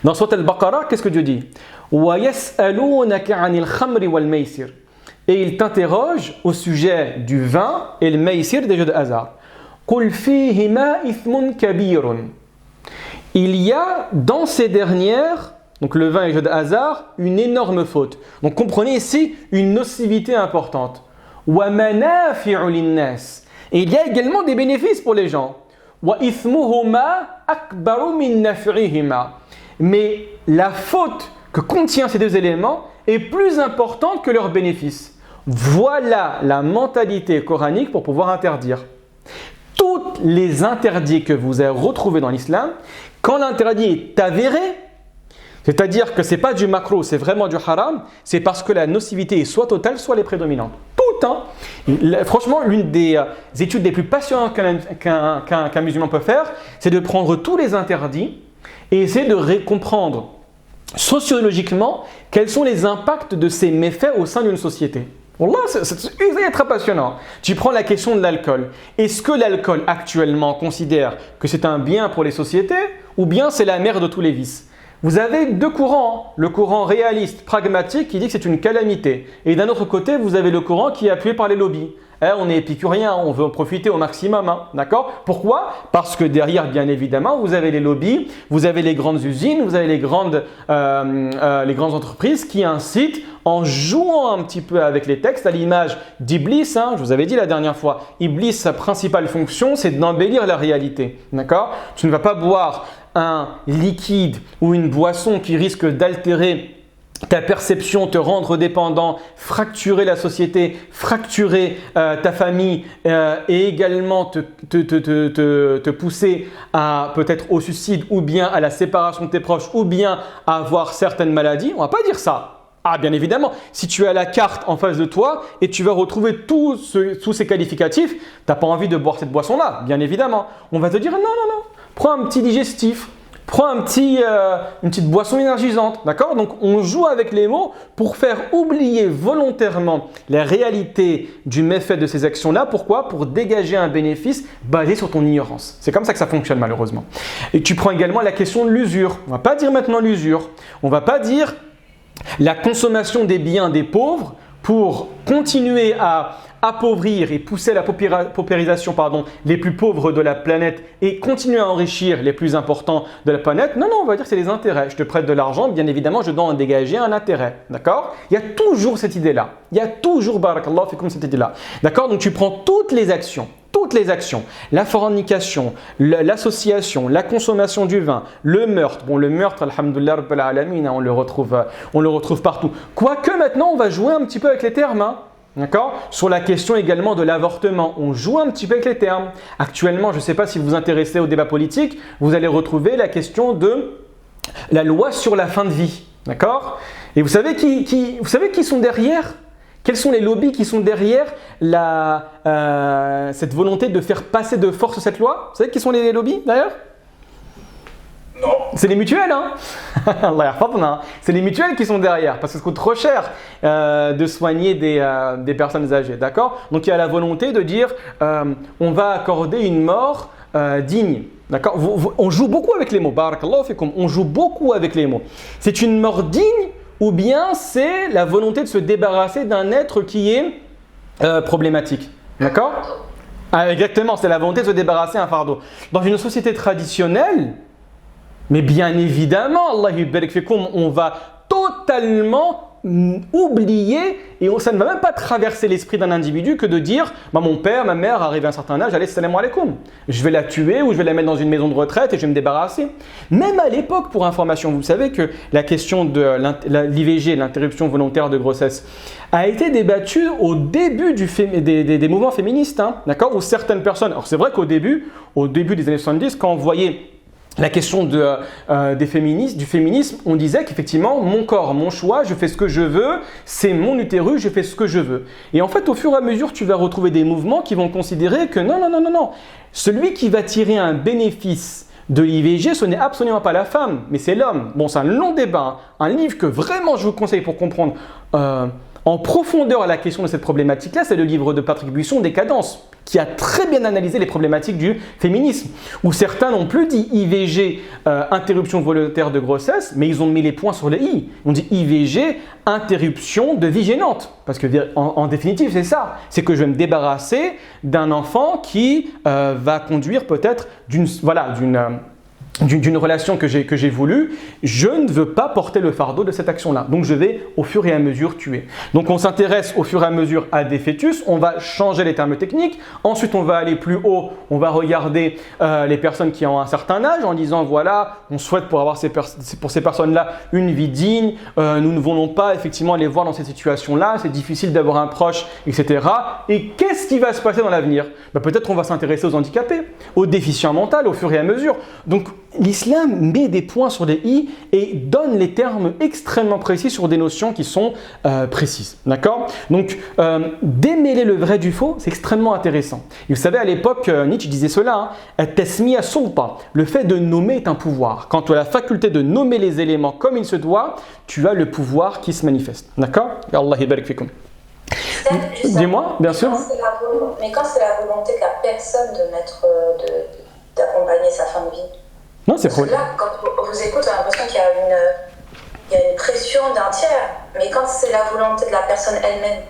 Dans Sourate Al-Baqarah, qu'est-ce que Dieu dit? وَيَسْأَلُونَكَ عَنِ الْخَمْرِ وَالْمَيْسِرِ. Et il t'interroge au sujet du vin et le maïsir, des jeux de hasard. قُلْ فِيهِمَا إِثْمٌ كَبِيرٌ. il y a dans ces dernières, donc le vin et le jeu de hasard, une énorme faute. Donc comprenez ici une nocivité importante. وَمَنَافِعُ لِلنَّاسِ. Et il y a également des bénéfices pour les gens. وَإِثْمُهُمَا أَكْبَرُ مِنْ نَفْعِهِمَا. Mais la faute que contient ces deux éléments est plus importante que leurs bénéfices. Voilà la mentalité coranique pour pouvoir interdire. Tous les interdits que vous avez retrouvés dans l'islam, quand l'interdit est avéré, c'est-à-dire que ce n'est pas du makruh, c'est vraiment du haram, c'est parce que la nocivité est soit totale, soit elle est prédominante. Tout le temps. Franchement, l'une des études les plus passionnantes qu'un musulman peut faire, c'est de prendre tous les interdits et essayer de comprendre sociologiquement quels sont les impacts de ces méfaits au sein d'une société. Wallah, c'est très passionnant. Tu prends la question de l'alcool. Est-ce que l'alcool actuellement considère que c'est un bien pour les sociétés ou bien c'est la mère de tous les vices? Vous avez deux courants, le courant réaliste, pragmatique qui dit que c'est une calamité. Et d'un autre côté, vous avez le courant qui est appuyé par les lobbies. On est épicurien, on veut en profiter au maximum, d'accord? Pourquoi? Parce que derrière, bien évidemment, vous avez les lobbies, vous avez les grandes usines, vous avez les grandes entreprises qui incitent en jouant un petit peu avec les textes à l'image d'Iblis. Je vous avais dit la dernière fois, Iblis, sa principale fonction, c'est d'embellir la réalité, d'accord? Tu ne vas pas boire un liquide ou une boisson qui risque d'altérer ta perception, te rendre dépendant, fracturer la société, fracturer ta famille et également te pousser à peut-être au suicide ou bien à la séparation de tes proches ou bien à avoir certaines maladies. On ne va pas dire ça. Ah, bien évidemment, si tu as la carte en face de toi et tu vas retrouver tous ces qualificatifs, tu n'as pas envie de boire cette boisson-là, bien évidemment. On va te dire non, prends un petit digestif. Prends une petite boisson énergisante, d'accord? Donc, on joue avec les mots pour faire oublier volontairement la réalité du méfait de ces actions-là. Pourquoi? Pour dégager un bénéfice basé sur ton ignorance. C'est comme ça que ça fonctionne malheureusement. Et tu prends également la question de l'usure. On ne va pas dire maintenant l'usure. On ne va pas dire la consommation des biens des pauvres pour continuer à appauvrir et pousser à la paupérisation les plus pauvres de la planète et continuer à enrichir les plus importants de la planète. Non, on va dire que c'est les intérêts. Je te prête de l'argent, bien évidemment, je dois en dégager un intérêt. D'accord? Il y a toujours cette idée-là. Il y a toujours, barakallah, comme cette idée-là. D'accord? Donc tu prends toutes les actions, la fornication, l'association, la consommation du vin, le meurtre. Bon, le meurtre, alhamdoulilah, rabbil alamin, on le retrouve partout. Quoique maintenant, on va jouer un petit peu avec les termes. D'accord? Sur la question également de l'avortement, on joue un petit peu avec les termes. Actuellement, je ne sais pas si vous vous intéressez au débat politique, vous allez retrouver la question de la loi sur la fin de vie. D'accord? Et vous savez qui sont derrière? Quels sont les lobbies qui sont derrière cette volonté de faire passer de force cette loi? Vous savez qui sont les lobbies d'ailleurs? Non. C'est les mutuelles, hein. C'est les mutuelles qui sont derrière parce que ça coûte trop cher de soigner des personnes âgées, d'accord? Donc il y a la volonté de dire on va accorder une mort digne, d'accord? On joue beaucoup avec les mots, barakallahu fikum, on joue beaucoup avec les mots. C'est une mort digne ou bien c'est la volonté de se débarrasser d'un être qui est problématique, d'accord? Exactement, c'est la volonté de se débarrasser d'un fardeau. Dans une société traditionnelle, mais bien évidemment, Allah yubarik fikum, on va totalement oublier et ça ne va même pas traverser l'esprit d'un individu que de dire mon père, ma mère arrive à un certain âge, allez, salam alaikum. Je vais la tuer ou je vais la mettre dans une maison de retraite et je vais me débarrasser. Même à l'époque, pour information, vous savez que la question de l'IVG, l'interruption volontaire de grossesse, a été débattue au début des mouvements féministes, d'accord? Où certaines personnes, alors c'est vrai qu'au début des années 70, quand on voyait la question du féminisme, on disait qu'effectivement, mon corps, mon choix, je fais ce que je veux, c'est mon utérus, je fais ce que je veux. Et en fait, au fur et à mesure, tu vas retrouver des mouvements qui vont considérer que non. Celui qui va tirer un bénéfice de l'IVG, ce n'est absolument pas la femme, mais c'est l'homme. Bon, c'est un long débat, un livre que vraiment je vous conseille pour comprendre en profondeur la question de cette problématique-là, c'est le livre de Patrick Buisson, Décadence, qui a très bien analysé les problématiques du féminisme, où certains n'ont plus dit IVG, interruption volontaire de grossesse, mais ils ont mis les points sur les i. On dit IVG, interruption de vie gênante. Parce que en définitive, c'est ça. C'est que je vais me débarrasser d'un enfant qui va conduire peut-être d'une relation que j'ai voulu, je ne veux pas porter le fardeau de cette action-là. Donc je vais au fur et à mesure tuer. Donc on s'intéresse au fur et à mesure à des fœtus, on va changer les termes techniques, ensuite on va aller plus haut, on va regarder les personnes qui ont un certain âge en disant voilà, on souhaite pour avoir pour ces personnes-là une vie digne, nous ne voulons pas effectivement les voir dans cette situation-là, c'est difficile d'avoir un proche, etc. Et qu'est-ce qui va se passer dans l'avenir? Peut-être qu'on va s'intéresser aux handicapés, aux déficients mentaux au fur et à mesure. Donc l'islam met des points sur des i et donne les termes extrêmement précis sur des notions qui sont précises. D'accord? Donc, démêler le vrai du faux, c'est extrêmement intéressant. Et vous savez, à l'époque, Nietzsche disait cela, Tasmiya sulta, le fait de nommer est un pouvoir. Quand tu as la faculté de nommer les éléments comme il se doit, tu as le pouvoir qui se manifeste. D'accord? Allah yabarak fikum. Dis-moi, bien sûr. Mais quand c'est la volonté de la personne de mettre, d'accompagner sa fin de vie. Non, c'est problème. Là, quand on vous écoute, on a l'impression qu'il y a une pression d'un tiers. Mais quand c'est la volonté de la personne elle-même.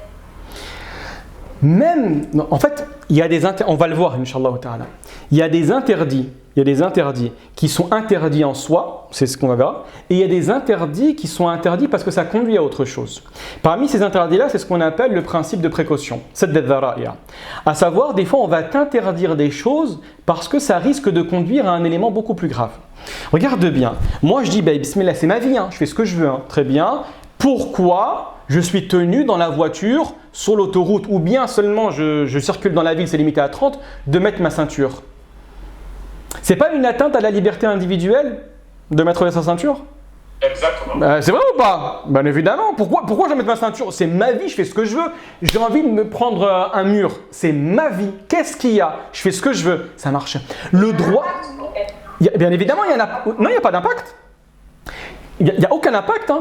Non, en fait, il y a des on va le voir, Inch'Allah ta'ala. Il y a des interdits qui sont interdits en soi, c'est ce qu'on va voir, et il y a des interdits qui sont interdits parce que ça conduit à autre chose. Parmi ces interdits-là, c'est ce qu'on appelle le principe de précaution, à savoir, des fois, on va t'interdire des choses parce que ça risque de conduire à un élément beaucoup plus grave. Regarde bien, moi je dis, bismillah, c'est ma vie, je fais ce que je veux, très bien. Pourquoi je suis tenu dans la voiture, sur l'autoroute, ou bien seulement je circule dans la ville, c'est limité à 30, de mettre ma ceinture? C'est pas une atteinte à la liberté individuelle de mettre sa ceinture? Exactement. C'est vrai ou pas? Bien évidemment. Pourquoi je dois mettre ma ceinture? C'est ma vie, je fais ce que je veux. J'ai envie de me prendre un mur. C'est ma vie. Qu'est-ce qu'il y a? Je fais ce que je veux. Ça marche. Le droit… Bien évidemment, il y en a… Non, il n'y a pas d'impact. Il n'y a aucun impact.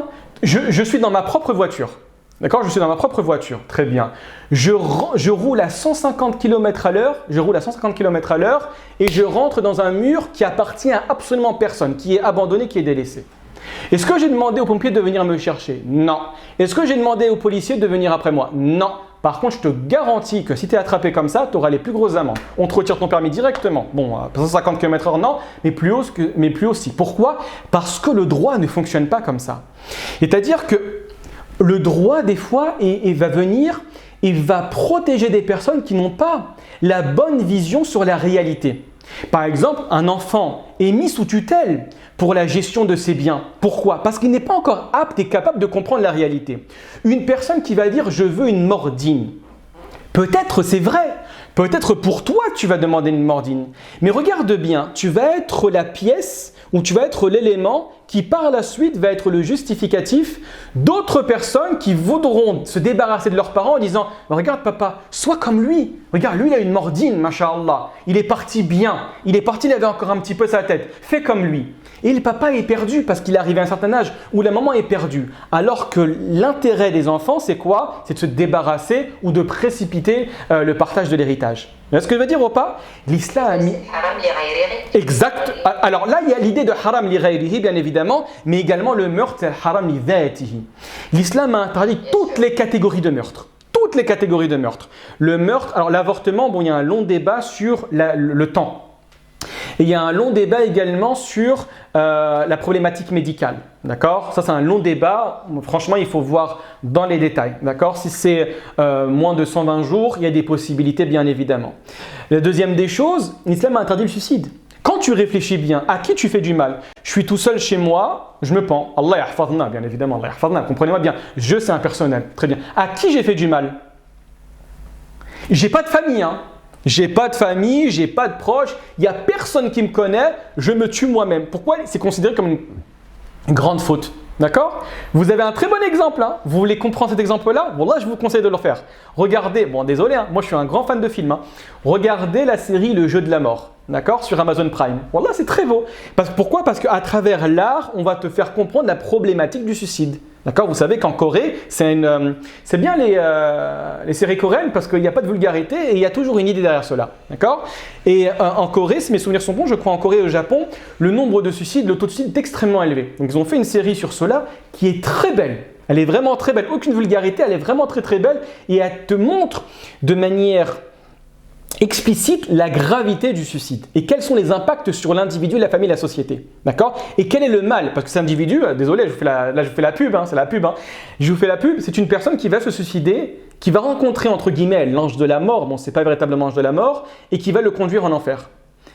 Je suis dans ma propre voiture. D'accord? Je suis dans ma propre voiture. Très bien. Je roule à 150 km à l'heure. Je roule à 150 km à l'heure et je rentre dans un mur qui appartient à absolument personne, qui est abandonné, qui est délaissé. Est-ce que j'ai demandé aux pompiers de venir me chercher? Non. Est-ce que j'ai demandé aux policiers de venir après moi? Non. Par contre, je te garantis que si tu es attrapé comme ça, tu auras les plus grosses amendes. On te retire ton permis directement. Bon, à 150 km/h, non, mais plus haut aussi. Pourquoi? Parce que le droit ne fonctionne pas comme ça. C'est-à-dire que le droit, des fois, il va venir, il va protéger des personnes qui n'ont pas la bonne vision sur la réalité. Par exemple, un enfant est mis sous tutelle pour la gestion de ses biens. Pourquoi? Parce qu'il n'est pas encore apte et capable de comprendre la réalité. Une personne qui va dire « je veux une mort digne », peut-être c'est vrai, peut-être pour toi tu vas demander une mort digne. Mais regarde bien, tu vas être la pièce ou tu vas être l'élément qui par la suite va être le justificatif d'autres personnes qui voudront se débarrasser de leurs parents en disant « regarde papa, sois comme lui, regarde lui il a une mort digne, masha'Allah, il est parti bien, il avait encore un petit peu sa tête, fais comme lui ». Et le papa est perdu parce qu'il est arrivé à un certain âge ou la maman est perdue. Alors que l'intérêt des enfants c'est quoi? C'est de se débarrasser ou de précipiter le partage de l'héritage. Vous voyez ce que je veux dire ou pas? L'islam a mis… Exact. Alors là, il y a l'idée de haram li ghayrihi, bien évidemment, mais également le meurtre, c'est haram li dhatihi. L'islam a interdit toutes les catégories de meurtre. Toutes les catégories de meurtre. Le meurtre, alors l'avortement, bon, il y a un long débat sur le temps. Et il y a un long débat également sur la problématique médicale. D'accord? Ça, c'est un long débat. Franchement, il faut voir dans les détails. D'accord? Si c'est moins de 120 jours, il y a des possibilités, bien évidemment. La deuxième des choses, l'islam a interdit le suicide. Quand tu réfléchis bien, à qui tu fais du mal? Je suis tout seul chez moi, je me pends. Allah yahfadna, bien évidemment. Allah yahfadna, comprenez-moi bien. Je, c'est impersonnel. Très bien. À qui j'ai fait du mal? J'ai pas de famille, J'ai pas de famille, j'ai pas de proches, il n'y a personne qui me connaît, je me tue moi-même. Pourquoi? C'est considéré comme une grande faute. D'accord? Vous avez un très bon exemple. Vous voulez comprendre cet exemple-là? Bon, là, je vous conseille de le faire. Regardez, bon, désolé, moi je suis un grand fan de films. Regardez la série Le Jeu de la mort. D'accord? Sur Amazon Prime. Voilà, c'est très beau. Pourquoi? Parce qu'à travers l'art, on va te faire comprendre la problématique du suicide. D'accord? Vous savez qu'en Corée, c'est bien les séries coréennes parce qu'il n'y a pas de vulgarité et il y a toujours une idée derrière cela. D'accord? Et en Corée, si mes souvenirs sont bons, je crois en Corée et au Japon, le nombre de suicides, le taux de suicide est extrêmement élevé. Donc ils ont fait une série sur cela qui est très belle. Elle est vraiment très belle. Aucune vulgarité, elle est vraiment très très belle et elle te montre de manière explicite la gravité du suicide et quels sont les impacts sur l'individu, la famille, la société. D'accord? Et quel est le mal? Parce que cet individu, désolé, je vous fais la pub, c'est la pub. Je vous fais la pub, c'est une personne qui va se suicider, qui va rencontrer entre guillemets l'ange de la mort, bon c'est pas véritablement l'ange de la mort, et qui va le conduire en enfer.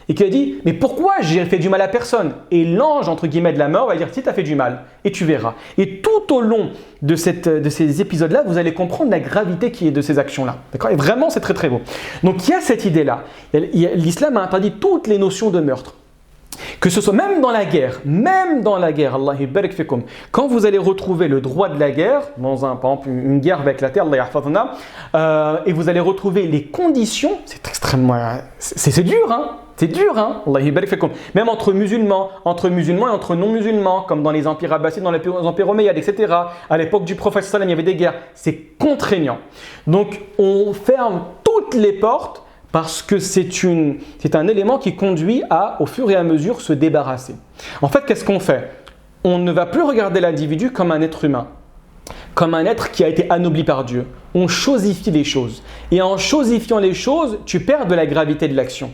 Et qui a dit, mais pourquoi j'ai fait du mal à personne? Et l'ange, entre guillemets, de la mort va dire, si tu as fait du mal, et tu verras. Et tout au long de ces épisodes-là, vous allez comprendre la gravité qui est de ces actions-là. D'accord? Et vraiment, c'est très très beau. Donc il y a cette idée-là. L'islam a interdit toutes les notions de meurtre. Que ce soit même dans la guerre, Allah barik fikum, quand vous allez retrouver le droit de la guerre, par exemple une guerre avec la terre, Allah yahfazna, et vous allez retrouver les conditions, c'est extrêmement, c'est dur, c'est dur, Allah barik fikum. Même entre musulmans et entre non-musulmans, comme dans les empires abbassides, dans les empires omeyyades, etc. À l'époque du prophète sallam, il y avait des guerres, c'est contraignant. Donc on ferme toutes les portes, parce que c'est un élément qui conduit à, au fur et à mesure, se débarrasser. En fait, qu'est-ce qu'on fait? On ne va plus regarder l'individu comme un être humain, comme un être qui a été anobli par Dieu. On chosifie les choses. Et en chosifiant les choses, tu perds de la gravité de l'action.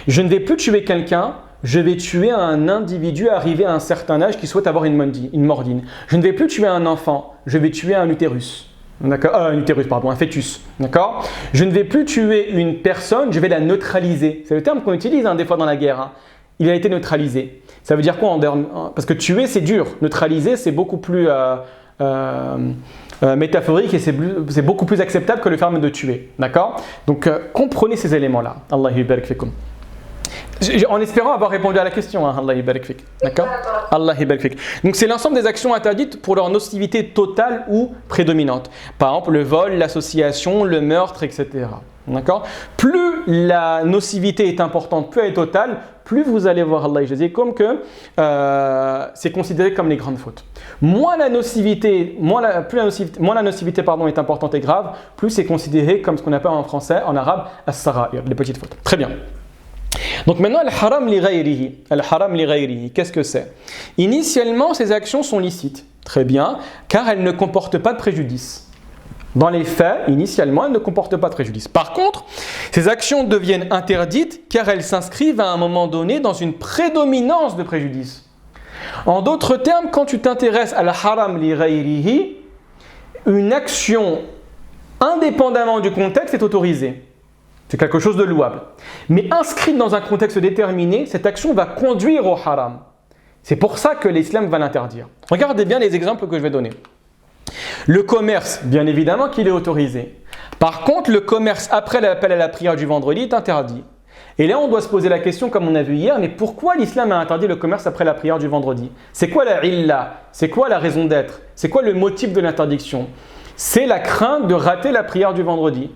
Je ne vais plus tuer quelqu'un, je vais tuer un individu arrivé à un certain âge qui souhaite avoir une mordine. Je ne vais plus tuer un enfant, je vais tuer un utérus. Un fœtus. D'accord? Je ne vais plus tuer une personne, je vais la neutraliser. C'est le terme qu'on utilise des fois dans la guerre. Il a été neutralisé. Ça veut dire quoi? Parce que tuer, c'est dur. Neutraliser, c'est beaucoup plus métaphorique et c'est beaucoup plus acceptable que le terme de tuer. D'accord? Donc, comprenez ces éléments-là. Allah yubarak fikum. En espérant avoir répondu à la question, Allah yubarak fik. D'accord? Allah yubarak fik. Donc c'est l'ensemble des actions interdites pour leur nocivité totale ou prédominante. Par exemple, le vol, l'association, le meurtre, etc. D'accord? Plus la nocivité est importante, plus elle est totale, plus vous allez voir Allah yazid comme que c'est considéré comme les grandes fautes. Moins la nocivité est importante et grave, plus c'est considéré comme ce qu'on appelle en français, en arabe, as-sara'ir, les petites fautes. Très bien. Donc maintenant, al-haram li ghayrihi, qu'est-ce que c'est? Initialement, ces actions sont licites, très bien, car elles ne comportent pas de préjudice. Dans les faits, initialement, elles ne comportent pas de préjudice. Par contre, ces actions deviennent interdites car elles s'inscrivent à un moment donné dans une prédominance de préjudice. En d'autres termes, quand tu t'intéresses à al-haram li ghayrihi, une action indépendamment du contexte est autorisée. C'est quelque chose de louable. Mais inscrite dans un contexte déterminé, cette action va conduire au haram. C'est pour ça que l'islam va l'interdire. Regardez bien les exemples que je vais donner. Le commerce, bien évidemment qu'il est autorisé. Par contre, le commerce après l'appel à la prière du vendredi est interdit. Et là, on doit se poser la question, comme on a vu hier, mais pourquoi l'islam a interdit le commerce après la prière du vendredi? C'est quoi la illa? C'est quoi la raison d'être? C'est quoi le motif de l'interdiction? C'est la crainte de rater la prière du vendredi.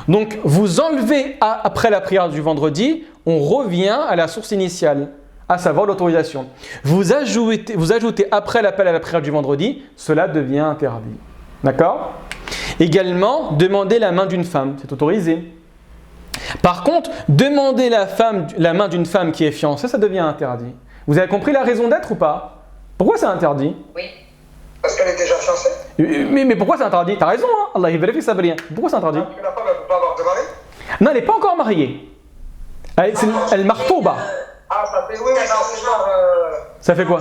Donc, vous enlevez après la prière du vendredi, on revient à la source initiale, à savoir l'autorisation. Vous ajoutez après l'appel à la prière du vendredi, cela devient interdit. D'accord? Également, demander la main d'une femme, c'est autorisé. Par contre, demander la main d'une femme qui est fiancée, ça devient interdit. Vous avez compris la raison d'être ou pas? Pourquoi c'est interdit? Oui. Parce qu'elle est déjà fiancée. Mais pourquoi c'est interdit? T'as raison, Allah il vérifie ça bien. Pourquoi c'est interdit? La femme, elle ne peut pas avoir de mari. Non, elle n'est pas encore mariée. Elle martouba. Ah, ça fait, oui, mais non, c'est genre. Ça fait quoi?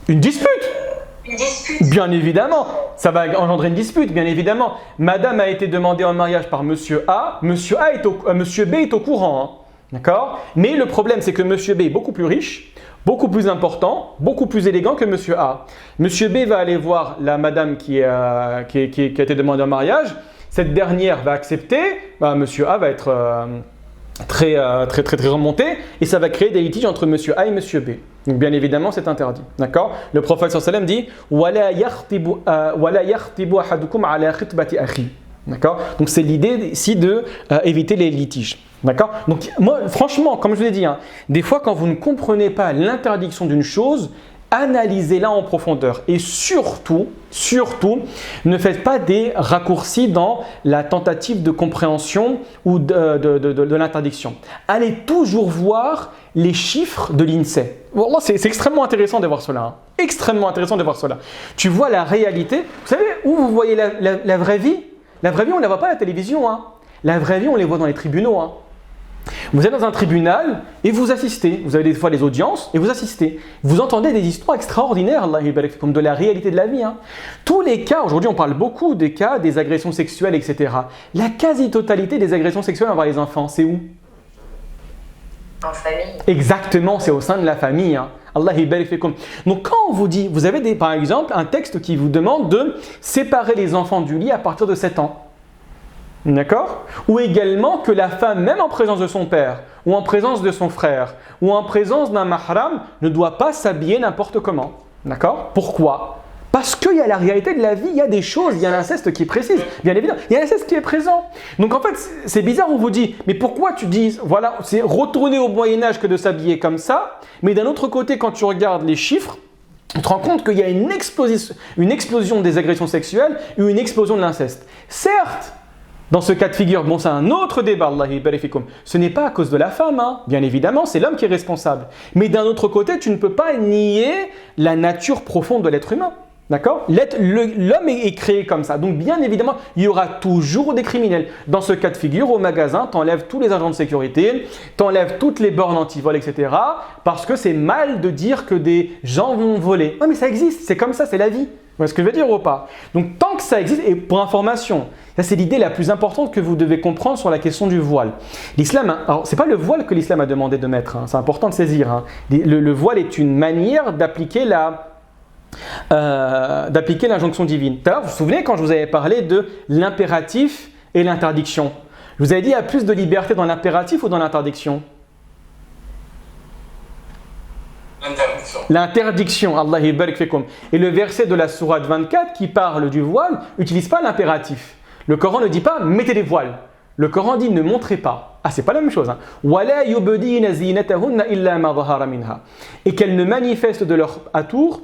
Une dispute. Une dispute. Bien évidemment, ça va engendrer une dispute, bien évidemment. Madame a été demandée en mariage par Monsieur A. Monsieur B est au courant, d'accord? Mais le problème, c'est que Monsieur B est beaucoup plus riche, beaucoup plus important, beaucoup plus élégant que Monsieur A. Monsieur B va aller voir la madame qui a été demandée en mariage. Cette dernière va accepter. Monsieur A va être très remonté et ça va créer des litiges entre Monsieur A et Monsieur B. Donc bien évidemment, c'est interdit. D'accord? Le prophète sallallahu alayhi wa sallam dit wala yakhtibu ahadukum ala khitbati akhi. D'accord? Donc c'est l'idée ici de éviter les litiges. D'accord? Donc moi, franchement, comme je vous l'ai dit, des fois quand vous ne comprenez pas l'interdiction d'une chose, analysez-la en profondeur et surtout, ne faites pas des raccourcis dans la tentative de compréhension ou de l'interdiction. Allez toujours voir les chiffres de l'INSEE. Wallah, c'est extrêmement intéressant de voir cela. Extrêmement intéressant de voir cela. Tu vois la réalité. Vous savez où vous voyez la vraie vie? La vraie vie, on ne la voit pas à la télévision. La vraie vie, on les voit dans les tribunaux. Hein. Vous êtes dans un tribunal et vous assistez. Vous avez des fois les audiences et vous assistez. Vous entendez des histoires extraordinaires, Allah barik, comme de la réalité de la vie. Hein. Tous les cas, aujourd'hui on parle beaucoup des cas des agressions sexuelles, etc. La quasi-totalité des agressions sexuelles envers les enfants, c'est où? En famille. Exactement, c'est au sein de la famille. Hein. Allah barik fikum. Donc quand on vous dit, vous avez par exemple un texte qui vous demande de séparer les enfants du lit à partir de 7 ans. D'accord? Ou également que la femme, même en présence de son père, ou en présence de son frère, ou en présence d'un mahram, ne doit pas s'habiller n'importe comment. D'accord? Pourquoi? Parce qu'il y a la réalité de la vie, il y a des choses, il y a l'inceste qui est précise, bien évidemment, il y a l'inceste qui est présent. Donc en fait, c'est bizarre, on vous dit, mais pourquoi tu dis, voilà, c'est retourner au Moyen-Âge que de s'habiller comme ça, mais d'un autre côté, quand tu regardes les chiffres, tu te rends compte qu'il y a une explosion des agressions sexuelles et une explosion de l'inceste. Certes, dans ce cas de figure, bon, c'est un autre débat, Allah barik fikum. Ce n'est pas à cause de la femme, hein. Bien évidemment, c'est l'homme qui est responsable. Mais d'un autre côté, tu ne peux pas nier la nature profonde de l'être humain. D'accord? L'homme est créé comme ça. Donc, bien évidemment, il y aura toujours des criminels. Dans ce cas de figure, au magasin, tu enlèves tous les agents de sécurité, tu enlèves toutes les bornes anti-vol, etc. Parce que c'est mal de dire que des gens vont voler. Non, mais ça existe, c'est comme ça, c'est la vie. Vous voyez ce que je veux dire ou pas? Donc, tant que ça existe, et pour information, ça c'est l'idée la plus importante que vous devez comprendre sur la question du voile. L'islam, alors c'est pas le voile que l'islam a demandé de mettre, hein, c'est important de saisir. Hein. Le voile est une manière d'appliquer l'injonction divine. Tout à l'heure, vous vous souvenez quand je vous avais parlé de l'impératif et l'interdiction? Je vous avais dit, il y a plus de liberté dans l'impératif ou dans l'interdiction? L'interdiction, Allah barik fikum. Et le verset de la sourate 24 qui parle du voile n'utilise pas l'impératif. Le Coran ne dit pas mettez des voiles. Le Coran dit ne montrez pas. Ah, c'est pas la même chose. Hein. Et qu'elles ne manifestent de leur atour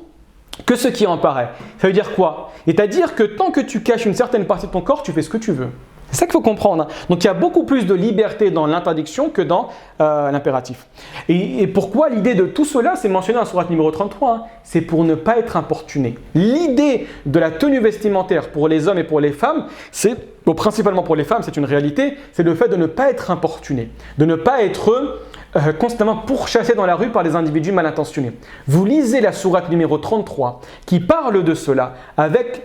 que ce qui en paraît. Ça veut dire quoi? C'est-à-dire que tant que tu caches une certaine partie de ton corps, tu fais ce que tu veux. C'est ça qu'il faut comprendre. Hein. Donc il y a beaucoup plus de liberté dans l'interdiction que dans l'impératif. Et pourquoi l'idée de tout cela, c'est mentionné en sourate numéro 33, hein, c'est pour ne pas être importuné. L'idée de la tenue vestimentaire pour les hommes et pour les femmes, c'est, principalement pour les femmes, c'est une réalité, c'est le fait de ne pas être importuné, de ne pas être constamment pourchassé dans la rue par des individus mal intentionnés. Vous lisez la sourate numéro 33 qui parle de cela avec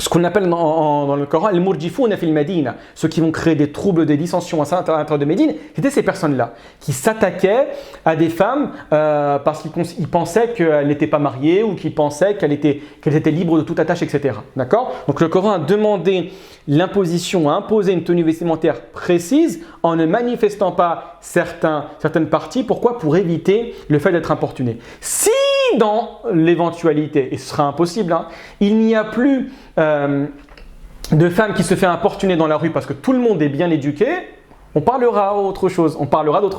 ce qu'on appelle dans le Coran al murjifuna fil Madina, ceux qui vont créer des troubles, des dissensions à l'intérieur de Médine, c'était ces personnes-là qui s'attaquaient à des femmes parce qu'ils pensaient qu'elles n'étaient pas mariées ou qu'ils pensaient qu'elles étaient libres de toute attache, etc. D'accord? Donc le Coran a demandé l'imposition, a imposé une tenue vestimentaire précise en ne manifestant pas certaines parties. Pourquoi? Pour éviter le fait d'être importuné. Si dans l'éventualité, et ce sera impossible, hein, il n'y a plus de femmes qui se fait importuner dans la rue parce que tout le monde est bien éduqué, on parlera d'autre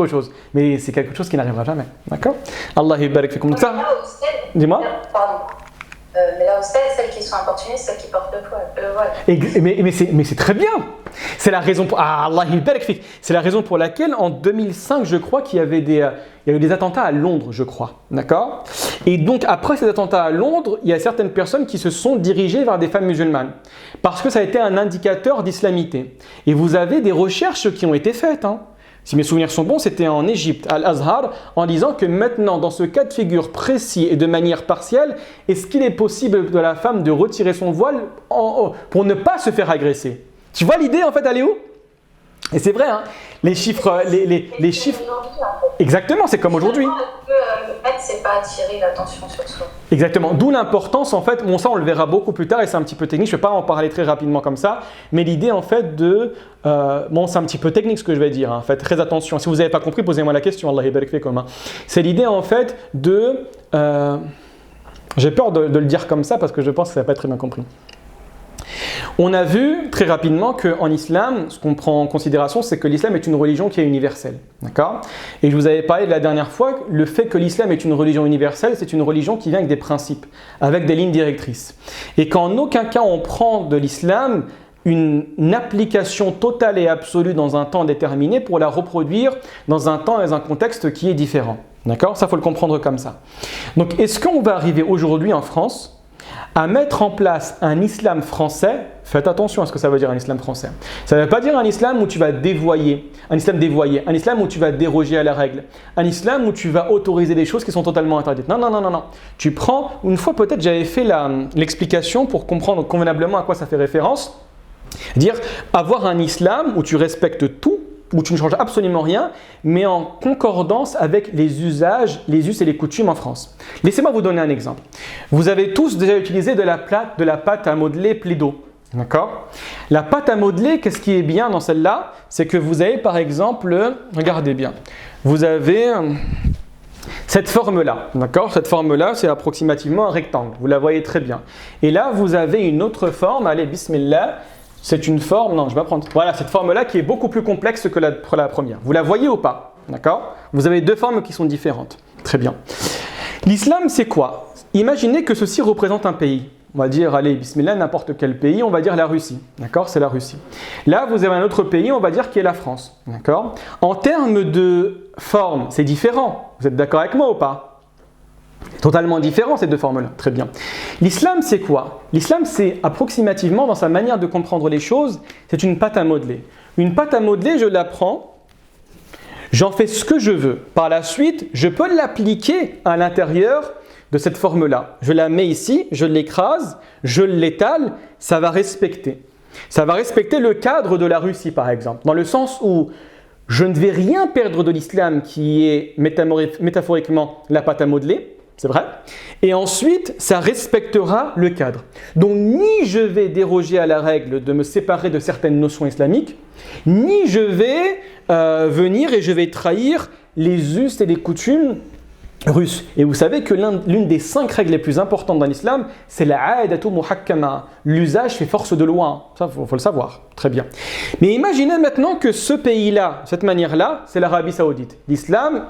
chose. Mais c'est quelque chose qui n'arrivera jamais. D'accord? Allah barik fikum. Ça, dis-moi. Pardon. Mais là où celles qui sont importunées, c'est celles qui portent le voile. Mais c'est très bien. C'est la raison pour Allah barik fik. C'est la raison pour laquelle en 2005, je crois qu'il y avait il y a eu des attentats à Londres, je crois. D'accord? Et donc après ces attentats à Londres, il y a certaines personnes qui se sont dirigées vers des femmes musulmanes parce que ça a été un indicateur d'islamité. Et vous avez des recherches qui ont été faites. Hein. Si mes souvenirs sont bons, c'était en Égypte, à Al-Azhar, en disant que maintenant, dans ce cas de figure précis et de manière partielle, est-ce qu'il est possible de la femme de retirer son voile pour ne pas se faire agresser? Tu vois l'idée en fait, elle est où? Et c'est vrai, hein, les chiffres, les chiffres. Exactement, c'est comme aujourd'hui. Le fait, c'est pas attirer l'attention sur soi. Exactement. D'où l'importance, en fait, bon ça on le verra beaucoup plus tard et c'est un petit peu technique, je ne vais pas en parler très rapidement comme ça, mais l'idée en fait de, bon c'est un petit peu technique ce que je vais dire, hein, faites très attention. Si vous n'avez pas compris, posez-moi la question, Allah barik fikum, hein. C'est l'idée en fait de, j'ai peur de le dire comme ça parce que je pense que ça va pas être très bien compris. On a vu très rapidement qu'en islam, ce qu'on prend en considération, c'est que l'islam est une religion qui est universelle. D'accord? Et je vous avais parlé de la dernière fois, le fait que l'islam est une religion universelle, c'est une religion qui vient avec des principes, avec des lignes directrices. Et qu'en aucun cas on prend de l'islam une application totale et absolue dans un temps déterminé pour la reproduire dans un temps et dans un contexte qui est différent. D'accord? Ça, il faut le comprendre comme ça. Donc, est-ce qu'on va arriver aujourd'hui en France à mettre en place un islam français. Faites attention à ce que ça veut dire un islam français. Ça ne veut pas dire un islam où tu vas dévoyer, un islam dévoyé, un islam où tu vas déroger à la règle, un islam où tu vas autoriser des choses qui sont totalement interdites. Non, non, non, non, non. Tu prends, une fois peut-être j'avais fait l'explication pour comprendre convenablement à quoi ça fait référence. Dire avoir un islam où tu respectes tout, où tu ne changes absolument rien, mais en concordance avec les usages, les us et les coutumes en France. Laissez-moi vous donner un exemple. Vous avez tous déjà utilisé de la pâte à modeler Plaido. D'accord ? La pâte à modeler, qu'est-ce qui est bien dans celle-là ? C'est que vous avez par exemple, regardez bien, vous avez cette forme-là. D'accord ? Cette forme-là, c'est approximativement un rectangle. Vous la voyez très bien. Et là, vous avez une autre forme, allez, bismillah. C'est une forme, non, je vais pas prendre. Voilà, cette forme-là qui est beaucoup plus complexe que la première. Vous la voyez ou pas ? D'accord ? Vous avez deux formes qui sont différentes. Très bien. L'islam, c'est quoi ? Imaginez que ceci représente un pays. On va dire, allez, bismillah, n'importe quel pays, on va dire la Russie. D'accord ? C'est la Russie. Là, vous avez un autre pays, on va dire qui est la France. D'accord ? En termes de forme, c'est différent. Vous êtes d'accord avec moi ou pas ? Totalement différent ces deux formes-là. Très bien. L'islam, c'est quoi ? L'islam, c'est approximativement, dans sa manière de comprendre les choses, c'est une pâte à modeler. Une pâte à modeler, je la prends, j'en fais ce que je veux. Par la suite, je peux l'appliquer à l'intérieur de cette forme-là. Je la mets ici, je l'écrase, je l'étale, ça va respecter. Ça va respecter le cadre de la Russie, par exemple, dans le sens où je ne vais rien perdre de l'islam qui est métaphoriquement la pâte à modeler, c'est vrai. Et ensuite, ça respectera le cadre. Donc, ni je vais déroger à la règle de me séparer de certaines notions islamiques, ni je vais venir et je vais trahir les us et les coutumes russes. Et vous savez que l'une des 5 règles les plus importantes dans l'islam, c'est la aadatu muhakkama. L'usage fait force de loi. Ça, il faut le savoir. Très bien. Mais imaginez maintenant que ce pays-là, cette manière-là, c'est l'Arabie Saoudite. L'islam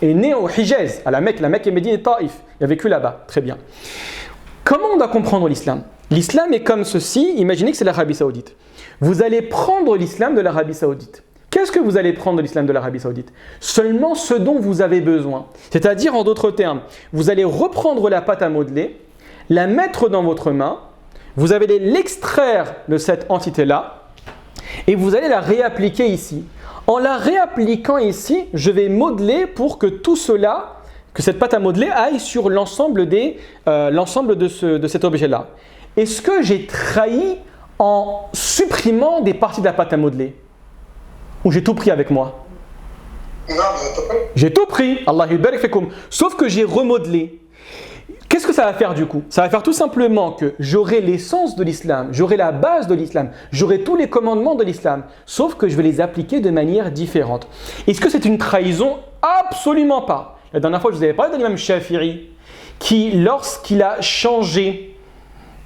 est né au Hijaz, à la Mecque et Médine et Taïf. Il a vécu là-bas. Très bien. Comment on doit comprendre l'islam ? L'islam est comme ceci. Imaginez que c'est l'Arabie Saoudite. Vous allez prendre l'islam de l'Arabie Saoudite. Qu'est-ce que vous allez prendre de l'islam de l'Arabie Saoudite ? Seulement ce dont vous avez besoin. C'est-à-dire, en d'autres termes, vous allez reprendre la pâte à modeler, la mettre dans votre main, vous allez l'extraire de cette entité-là et vous allez la réappliquer ici. En la réappliquant ici, je vais modeler pour que tout cela, que cette pâte à modeler aille sur l'ensemble de cet objet-là. Est-ce que j'ai trahi en supprimant des parties de la pâte à modeler ? Ou j'ai tout pris avec moi ? Non, vous avez tout pris. J'ai tout pris, Allah yubarik fikum. Sauf que j'ai remodelé. Qu'est-ce que ça va faire du coup ? Ça va faire tout simplement que j'aurai l'essence de l'islam, j'aurai la base de l'islam, j'aurai tous les commandements de l'islam, sauf que je vais les appliquer de manière différente. Est-ce que c'est une trahison ? Absolument pas. La dernière fois, je vous avais parlé de l'imam Shafi'i, qui, lorsqu'il a changé,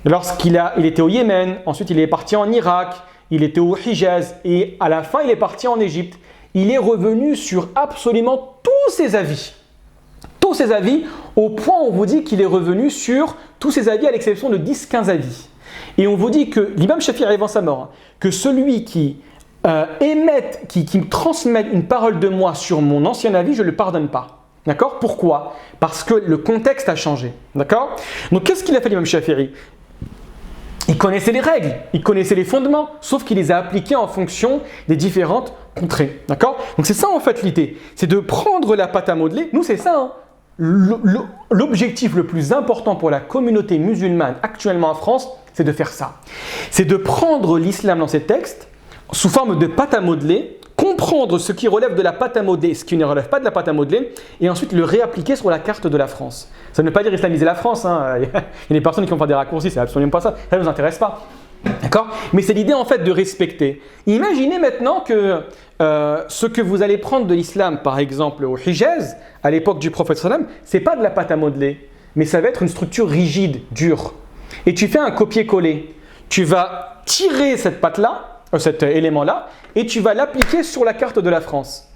il était au Yémen, ensuite il est parti en Irak, il était au Hijaz et à la fin il est parti en Égypte. Il est revenu sur absolument tous ses avis. Tous ses avis, au point où on vous dit qu'il est revenu sur tous ses avis à l'exception de 10-15 avis. Et on vous dit que l'imam Shafi'i avant sa mort, que celui qui me transmet une parole de moi sur mon ancien avis, je ne le pardonne pas. D'accord ? Pourquoi ? Parce que le contexte a changé. D'accord ? Donc qu'est-ce qu'il a fait l'imam Shafi'i ? Il connaissait les règles, il connaissait les fondements, sauf qu'il les a appliqués en fonction des différentes contrées. D'accord ? Donc c'est ça en fait l'idée, c'est de prendre la pâte à modeler. Nous c'est ça, hein. L'objectif le plus important pour la communauté musulmane actuellement en France, c'est de faire ça. C'est de prendre l'islam dans ses textes sous forme de pâte à modeler, comprendre ce qui relève de la pâte à modeler et ce qui ne relève pas de la pâte à modeler, et ensuite le réappliquer sur la carte de la France. Ça ne veut pas dire islamiser la France, hein. Il y a des personnes qui vont faire des raccourcis, c'est absolument pas ça, ça ne nous intéresse pas. D'accord ? Mais c'est l'idée en fait de respecter. Imaginez maintenant que ce que vous allez prendre de l'islam, par exemple au Hijaz, à l'époque du prophète sallam, c'est pas de la pâte à modeler, mais ça va être une structure rigide, dure. Et tu fais un copier-coller. Tu vas tirer cette pâte-là, cet élément-là, et tu vas l'appliquer sur la carte de la France.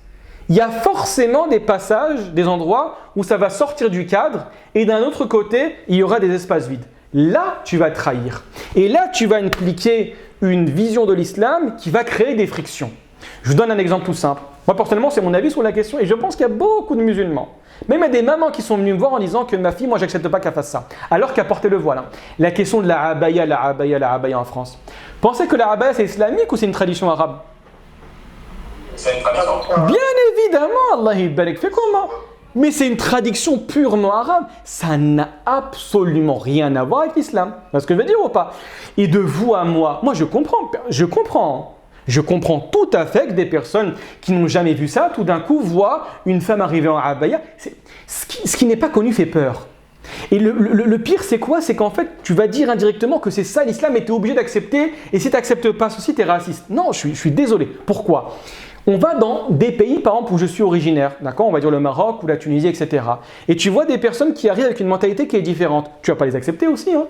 Il y a forcément des passages, des endroits où ça va sortir du cadre, et d'un autre côté, il y aura des espaces vides. Là, tu vas trahir. Et là, tu vas impliquer une vision de l'islam qui va créer des frictions. Je vous donne un exemple tout simple. Moi, personnellement, c'est mon avis sur la question et je pense qu'il y a beaucoup de musulmans. Même il y a des mamans qui sont venues me voir en disant que ma fille, moi, j'accepte pas qu'elle fasse ça. Alors qu'elle portait le voile. Hein. La question de la abaya en France. Pensez que la abaya, c'est islamique ou c'est une tradition arabe? C'est une tradition. Bien évidemment, Allah barik fait comment? Mais c'est une tradition purement arabe. Ça n'a absolument rien à voir avec l'islam. Est-ce que je veux dire ou pas? Et de vous à moi, moi je comprends. Je comprends tout à fait que des personnes qui n'ont jamais vu ça, tout d'un coup voient une femme arriver en abaya. Ce qui n'est pas connu fait peur. Et le pire, c'est quoi? C'est qu'en fait, tu vas dire indirectement que c'est ça l'islam et tu es obligé d'accepter. Et si tu n'acceptes pas ceci, tu es raciste. Non, je suis désolé. Pourquoi? On va dans des pays, par exemple, où je suis originaire, d'accord? On va dire le Maroc ou la Tunisie, etc. Et tu vois des personnes qui arrivent avec une mentalité qui est différente. Tu vas pas les accepter aussi, hein?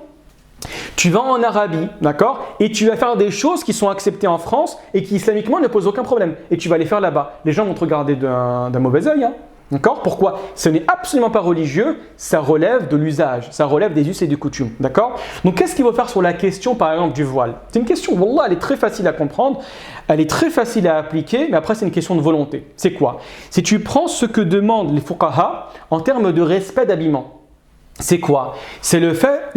Tu vas en Arabie, d'accord? Et tu vas faire des choses qui sont acceptées en France et qui islamiquement ne posent aucun problème. Et tu vas les faire là-bas. Les gens vont te regarder d'un mauvais œil, hein? D'accord? Pourquoi? Ce n'est absolument pas religieux, ça relève de l'usage, ça relève des us et des coutumes. D'accord? Donc qu'est-ce qu'il faut faire sur la question par exemple du voile? C'est une question, wallah, elle est très facile à comprendre, elle est très facile à appliquer, mais après c'est une question de volonté. C'est quoi? Si tu prends ce que demandent les fuqaha en termes de respect d'habillement. C'est quoi? C'est le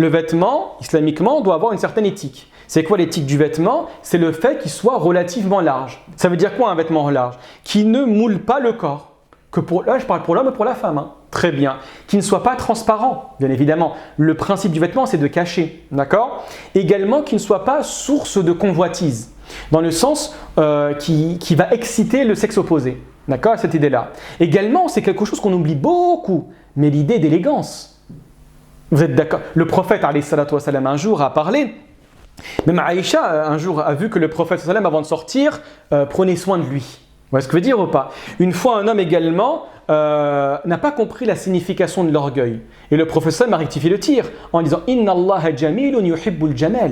vêtement, islamiquement, doit avoir une certaine éthique. C'est quoi l'éthique du vêtement? C'est le fait qu'il soit relativement large. Ça veut dire quoi un vêtement large? Qui ne moule pas le corps. Là, je parle pour l'homme et pour la femme. Hein. Très bien. Qui ne soit pas transparent, bien évidemment. Le principe du vêtement, c'est de cacher. D'accord? Également, qui ne soit pas source de convoitise. Dans le sens qui va exciter le sexe opposé. D'accord? Cette idée-là. Également, c'est quelque chose qu'on oublie beaucoup. Mais l'idée d'élégance. Vous êtes d'accord? Le prophète, alayhi salatu wa salam, un jour a parlé. Même Aïcha, un jour, a vu que le prophète, sallam, avant de sortir, prenait soin de lui. Vous voyez ce que je veux dire ou pas? Une fois, un homme également n'a pas compris la signification de l'orgueil. Et le prophète a rectifié le tir en disant « Inna Allah jamilun yuhibbul jamal ».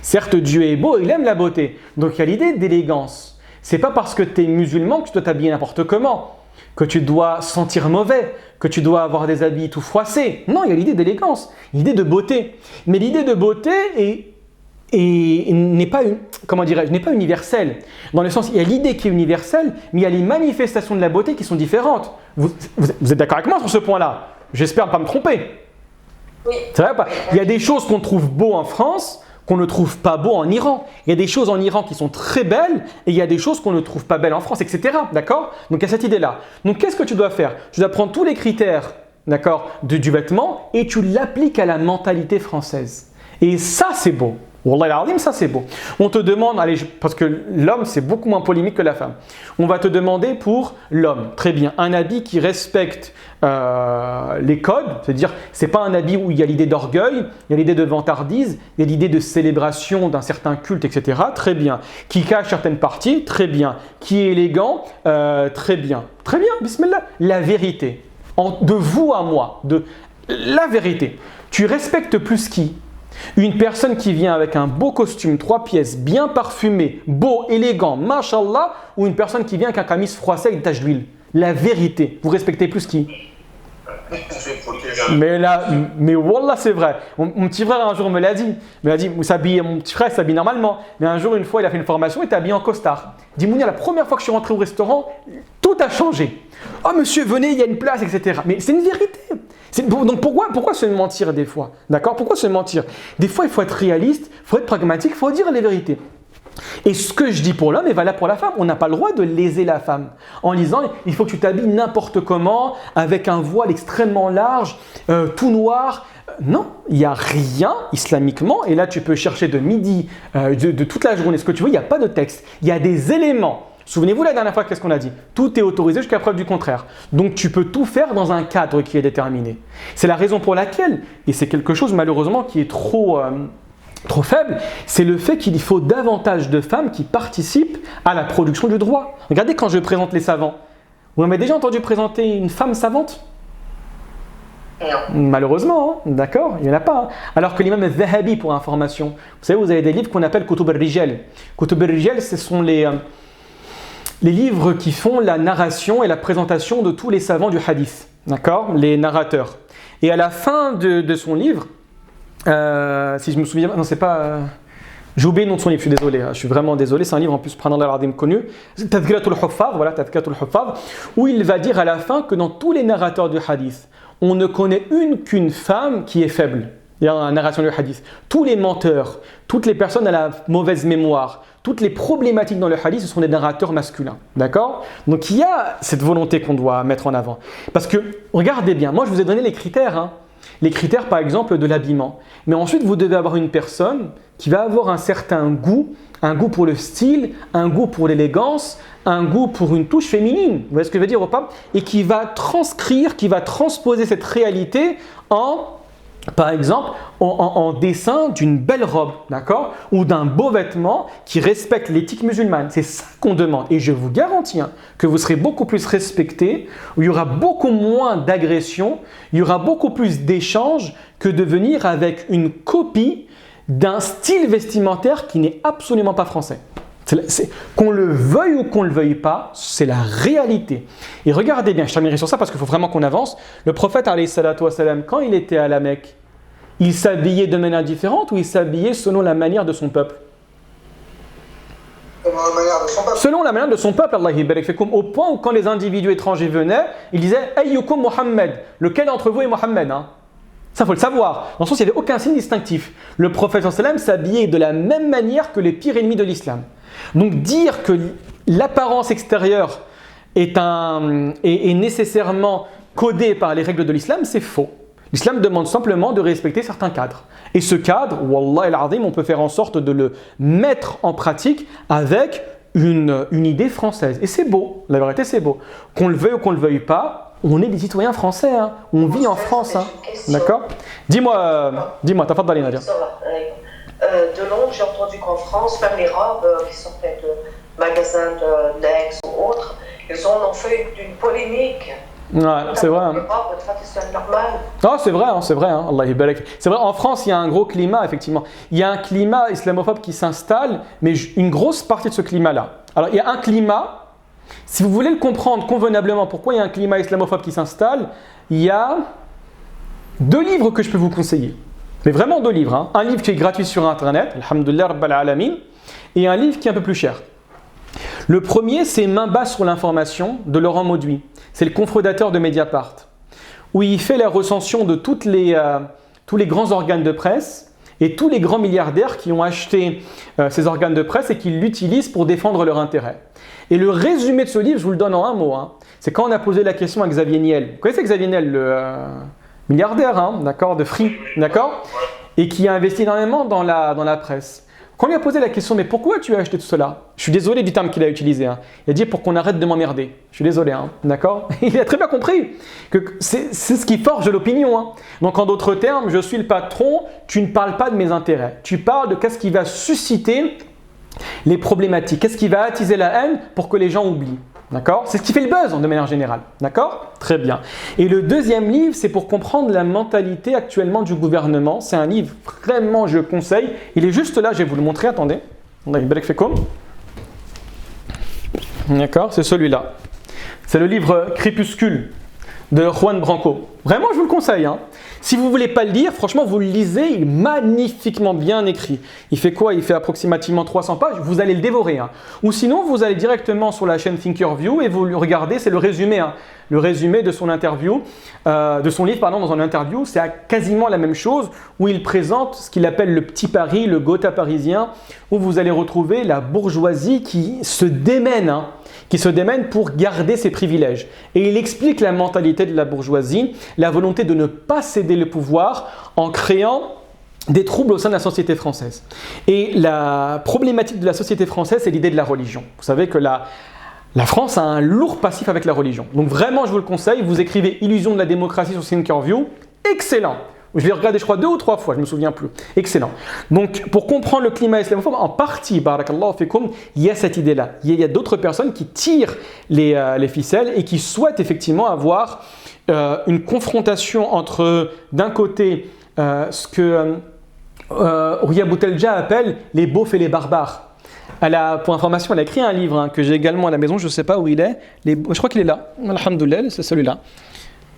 Certes, Dieu est beau, il aime la beauté. Donc il y a l'idée d'élégance. C'est pas parce que tu es musulman que tu dois t'habiller n'importe comment, que tu dois sentir mauvais, que tu dois avoir des habits tout froissés. Non, il y a l'idée d'élégance, l'idée de beauté. Mais l'idée de beauté n'est pas universelle. Dans le sens, il y a l'idée qui est universelle, mais il y a les manifestations de la beauté qui sont différentes. Vous êtes d'accord avec moi sur ce point-là? J'espère ne pas me tromper. Oui. C'est vrai ou pas? Il y a des choses qu'on trouve beaux en France, qu'on ne trouve pas beaux en Iran. Il y a des choses en Iran qui sont très belles, et il y a des choses qu'on ne trouve pas belles en France, etc. D'accord? Donc il y a cette idée-là. Donc qu'est-ce que tu dois faire? Tu dois prendre tous les critères, d'accord, du vêtement, et tu l'appliques à la mentalité française. Et ça, c'est beau. Wallah al-azim, ça c'est beau. On te demande, parce que l'homme c'est beaucoup moins polémique que la femme. On va te demander pour l'homme, très bien, un habit qui respecte les codes, c'est-à-dire c'est pas un habit où il y a l'idée d'orgueil, il y a l'idée de vantardise, il y a l'idée de célébration d'un certain culte, etc. Très bien. Qui cache certaines parties, très bien. Qui est élégant, très bien. Très bien, bismillah. La vérité, de vous à moi, de la vérité. Tu respectes plus qui? Une personne qui vient avec un beau costume, 3 pièces, bien parfumé, beau, élégant, mashallah, ou une personne qui vient avec un camis froissé avec des taches d'huile. La vérité, vous respectez plus qui? Mais wallah c'est vrai. Mon petit frère un jour me l'a dit. Mon petit frère s'habille normalement. Mais un jour, une fois, il a fait une formation, il était habillé en costard. Il dit Mounia, la première fois que je suis rentré au restaurant, tout a changé. Oh monsieur, venez, il y a une place, etc. Mais c'est une vérité. Donc pourquoi se mentir des fois? D'accord? Pourquoi se mentir? Des fois, il faut être réaliste, il faut être pragmatique, il faut dire les vérités. Et ce que je dis pour l'homme est valable pour la femme. On n'a pas le droit de léser la femme en disant il faut que tu t'habilles n'importe comment, avec un voile extrêmement large, tout noir. Non, il n'y a rien islamiquement. Et là, tu peux chercher de midi, de toute la journée, ce que tu veux. Il n'y a pas de texte. Il y a des éléments. Souvenez-vous la dernière fois, qu'est-ce qu'on a dit? Tout est autorisé jusqu'à preuve du contraire. Donc tu peux tout faire dans un cadre qui est déterminé. C'est la raison pour laquelle, et c'est quelque chose malheureusement qui est trop faible, c'est le fait qu'il faut davantage de femmes qui participent à la production du droit. Regardez quand je présente les savants. Vous m'avez déjà entendu présenter une femme savante? Non. Malheureusement, hein, d'accord, il n'y en a pas. Hein. Alors que l'imam al-Zahabi, pour information, vous savez, vous avez des livres qu'on appelle Kutub al-Rijal. Kutub al-Rijal, ce sont les livres qui font la narration et la présentation de tous les savants du hadith, d'accord, les narrateurs. Et à la fin de son livre, si je me souviens, non c'est pas, J'ai oublié le nom de son livre, je suis désolé, je suis vraiment désolé, c'est un livre en plus subhanallah al-azim connu, Tadhkiratul Huffaz, voilà, Tadhkiratul Huffaz, où il va dire à la fin que dans tous les narrateurs du hadith, on ne connaît qu'une femme qui est faible. Il y a une narration du hadith. Tous les menteurs, toutes les personnes à la mauvaise mémoire, toutes les problématiques dans le hadith, ce sont des narrateurs masculins. D'accord? Donc il y a cette volonté qu'on doit mettre en avant. Parce que, regardez bien, moi je vous ai donné les critères, hein. Les critères par exemple de l'habillement. Mais ensuite vous devez avoir une personne qui va avoir un certain goût, un goût pour le style, un goût pour l'élégance, un goût pour une touche féminine. Vous voyez ce que je veux dire ou pas? Et qui va transcrire, qui va transposer cette réalité par exemple, en dessin d'une belle robe, d'accord? Ou d'un beau vêtement qui respecte l'éthique musulmane. C'est ça qu'on demande. Et je vous garantis que vous serez beaucoup plus respecté, où il y aura beaucoup moins d'agressions, il y aura beaucoup plus d'échanges que de venir avec une copie d'un style vestimentaire qui n'est absolument pas français. Qu'on le veuille ou qu'on ne le veuille pas, c'est la réalité. Et regardez bien, je terminerai sur ça parce qu'il faut vraiment qu'on avance. Le prophète, alayhi salatu wa salam, quand il était à la Mecque, il s'habillait de manière différente ou il s'habillait selon la manière de son peuple? Selon la manière de son peuple, Allah barik fikum, au point où quand les individus étrangers venaient, il disait « Ayyukum Muhammad » lequel d'entre vous est Mohammed, hein? Ça, il faut le savoir. Dans le sens, il n'y avait aucun signe distinctif. Le prophète sallam s'habillait de la même manière que les pires ennemis de l'islam. Donc dire que l'apparence extérieure est nécessairement codée par les règles de l'islam, c'est faux. L'islam demande simplement de respecter certains cadres. Et ce cadre, wallah al-azim, on peut faire en sorte de le mettre en pratique avec une idée française. Et c'est beau, la vérité c'est beau. Qu'on le veuille ou qu'on ne le veuille pas, on est des citoyens français, hein. On vit en France. Hein. D'accord? Dis-moi, t'as pas de baline à dire. De long, j'ai entendu qu'en France, même les robes qui sortaient de magasins d'Aix ou autres, ils en ont fait une polémique. Ouais, c'est vrai. Hein. Non, c'est vrai, hein, c'est vrai. Hein. Allah barak. C'est vrai, en France, il y a un gros climat, effectivement. Il y a un climat islamophobe qui s'installe, mais une grosse partie de ce climat-là. Alors, il y a un climat, si vous voulez le comprendre convenablement, pourquoi il y a un climat islamophobe qui s'installe, il y a 2 livres que je peux vous conseiller. Mais vraiment 2 livres. Hein. Un livre qui est gratuit sur Internet, alhamdoulilah rabbil alamin, et un livre qui est un peu plus cher. Le premier, c'est Main basse sur l'information de Laurent Mauduit. C'est le cofondateur de Mediapart, où il fait la recension de tous les grands organes de presse et tous les grands milliardaires qui ont acheté ces organes de presse et qui l'utilisent pour défendre leurs intérêts. Et le résumé de ce livre, je vous le donne en un mot, hein, c'est quand on a posé la question à Xavier Niel. Vous connaissez Xavier Niel, le milliardaire, hein, d'accord, de Free, d'accord, et qui a investi énormément dans la presse. Quand on lui a posé la question, mais pourquoi tu as acheté tout cela? Je suis désolé du terme qu'il a utilisé. Hein. Il a dit pour qu'on arrête de m'emmerder. Je suis désolé, hein, d'accord? Il a très bien compris que c'est ce qui forge l'opinion. Hein. Donc en d'autres termes, je suis le patron, tu ne parles pas de mes intérêts. Tu parles de qu'est-ce qui va susciter les problématiques, qu'est-ce qui va attiser la haine pour que les gens oublient. D'accord? C'est ce qui fait le buzz de manière générale. D'accord? Très bien. Et le deuxième livre, c'est pour comprendre la mentalité actuellement du gouvernement. C'est un livre vraiment, je conseille. Il est juste là, je vais vous le montrer. Attendez. D'accord? C'est celui-là. C'est le livre Crépuscule de Juan Branco. Vraiment, je vous le conseille. Hein. Si vous ne voulez pas le lire, franchement, vous le lisez, il est magnifiquement bien écrit. Il fait quoi? Il fait approximativement 300 pages, vous allez le dévorer. Hein. Ou sinon, vous allez directement sur la chaîne Thinkerview et vous le regardez, c'est le résumé. Hein. Le résumé de son interview, de son livre, pardon, dans une interview, c'est quasiment la même chose où il présente ce qu'il appelle le petit Paris, le Gotha parisien, où vous allez retrouver la bourgeoisie qui se démène. Hein. Qui se démène pour garder ses privilèges. Et il explique la mentalité de la bourgeoisie, la volonté de ne pas céder le pouvoir en créant des troubles au sein de la société française. Et la problématique de la société française, c'est l'idée de la religion. Vous savez que la France a un lourd passif avec la religion. Donc vraiment, je vous le conseille, vous écrivez « Illusion de la démocratie » sur Thinkerview, excellent. Je l'ai regardé, je crois, 2 ou 3 fois, je ne me souviens plus. Excellent. Donc, pour comprendre le climat islamophobe, en partie, barakallahu fikum, il y a cette idée-là. Il y a d'autres personnes qui tirent les ficelles et qui souhaitent effectivement avoir une confrontation entre, d'un côté, ce que Ouria Boutelja appelle les beaufs et les barbares. Pour information, elle a écrit un livre hein, que j'ai également à la maison, je ne sais pas où il est. Je crois qu'il est là. Alhamdoulilah, c'est celui-là.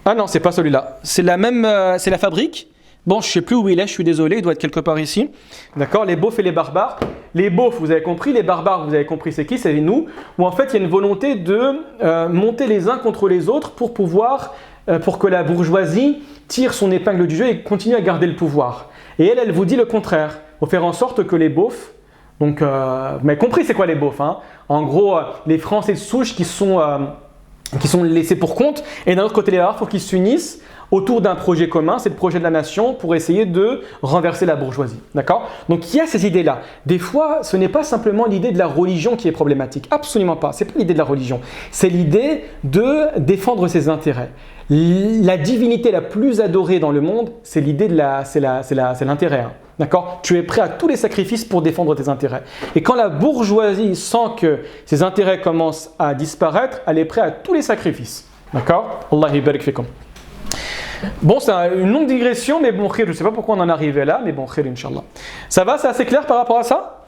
Ah non, c'est pas celui-là. C'est la même, c'est la fabrique, Bon, je ne sais plus où il est, je suis désolé, il doit être quelque part ici. D'accord, les beaufs et les barbares. Les beaufs, vous avez compris, les barbares, vous avez compris, c'est qui? C'est nous. Où en fait, il y a une volonté de monter les uns contre les autres pour pouvoir, pour que la bourgeoisie tire son épingle du jeu et continue à garder le pouvoir. Et elle vous dit le contraire. Il faut faire en sorte que les beaufs, donc, vous m'avez compris c'est quoi les beaufs, hein? En gros, les Français de souche qui sont laissés pour compte, et d'un autre côté les barbares, il faut qu'ils s'unissent autour d'un projet commun, c'est le projet de la nation, pour essayer de renverser la bourgeoisie. D'accord? Donc il y a ces idées-là. Des fois, ce n'est pas simplement l'idée de la religion qui est problématique. Absolument pas. Ce n'est pas l'idée de la religion. C'est l'idée de défendre ses intérêts. La divinité la plus adorée dans le monde, c'est l'idée de c'est l'intérêt. Hein. D'accord? Tu es prêt à tous les sacrifices pour défendre tes intérêts. Et quand la bourgeoisie sent que ses intérêts commencent à disparaître, elle est prête à tous les sacrifices. D'accord? Allah barik fikum. Bon, c'est une longue digression, mais bon, je ne sais pas pourquoi on en est arrivé là, mais bon, Inch'Allah. Ça va, c'est assez clair par rapport à ça?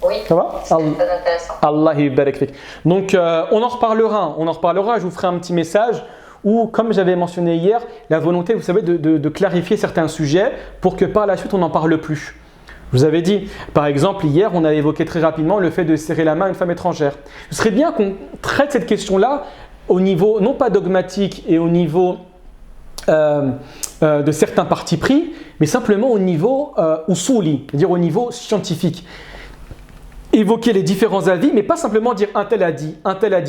Oui, ça va? c'est très intéressant. Allah barik fik. Donc, on en reparlera, je vous ferai un petit message où, comme j'avais mentionné hier, la volonté, vous savez, de clarifier certains sujets pour que par la suite, on n'en parle plus. Je vous avais dit, par exemple, hier, on a évoqué très rapidement le fait de serrer la main à une femme étrangère. Ce serait bien qu'on traite cette question-là au niveau, non pas dogmatique et au niveau de certains partis pris, mais simplement au niveau usuli, c'est-à-dire au niveau scientifique. Évoquer les différents avis, mais pas simplement dire un tel a dit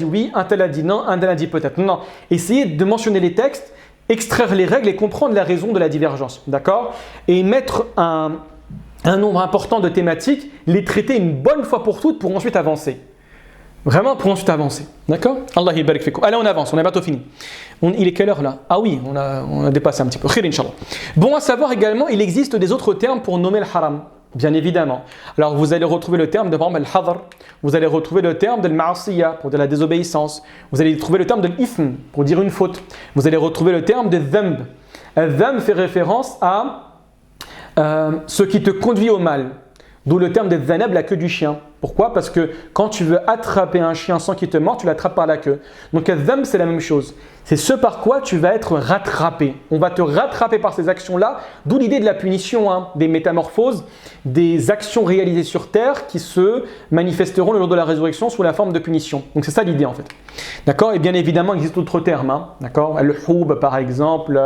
oui, un tel a dit non, un tel a dit peut-être. Non, essayer de mentionner les textes, extraire les règles et comprendre la raison de la divergence, d'accord? Et mettre un nombre important de thématiques, les traiter une bonne fois pour toutes pour ensuite avancer. Vraiment pour ensuite avancer. D'accord? Allah barik fikum. Allez, on avance, on a bientôt fini. Il est quelle heure là? Ah oui, on a dépassé un petit peu. Khir, Inch'Allah. Bon à savoir également, il existe des autres termes pour nommer le haram. Bien évidemment. Alors vous allez retrouver le terme de al-hadr, vous allez retrouver le terme de al-ma'asiyya pour de la désobéissance, vous allez trouver le terme de l'ithm pour dire une faute, vous allez retrouver le terme de dhanb. Dhanb fait référence à ce qui te conduit au mal. D'où le terme de dhanab, la queue du chien. Pourquoi? Parce que quand tu veux attraper un chien sans qu'il te morde, tu l'attrapes par la queue. Donc dhanb, c'est la même chose. C'est ce par quoi tu vas être rattrapé. On va te rattraper par ces actions-là, d'où l'idée de la punition, hein, des métamorphoses, des actions réalisées sur terre qui se manifesteront le jour de la résurrection sous la forme de punition. Donc c'est ça l'idée en fait. D'accord? Et bien évidemment, il existe d'autres termes. Hein, d'accord? Al-hub par exemple,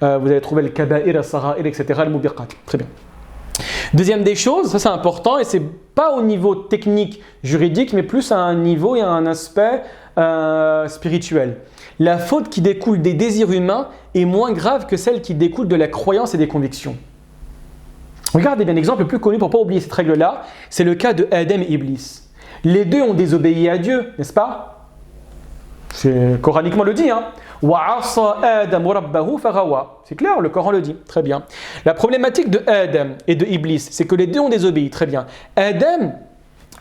vous allez trouver le kaba'ir, al-sara'ir, etc. Al-mubiqat. Très bien. Deuxième des choses, ça c'est important et c'est pas au niveau technique, juridique, mais plus à un niveau et à un aspect spirituel. La faute qui découle des désirs humains est moins grave que celle qui découle de la croyance et des convictions. Regardez bien l'exemple le plus connu pour ne pas oublier cette règle-là, c'est le cas de Adam et Iblis. Les deux ont désobéi à Dieu, n'est-ce pas? C'est coraniquement le dit, hein. C'est clair, le Coran le dit, très bien. La problématique de Adam et de Iblis, c'est que les deux ont désobéi, très bien. Adam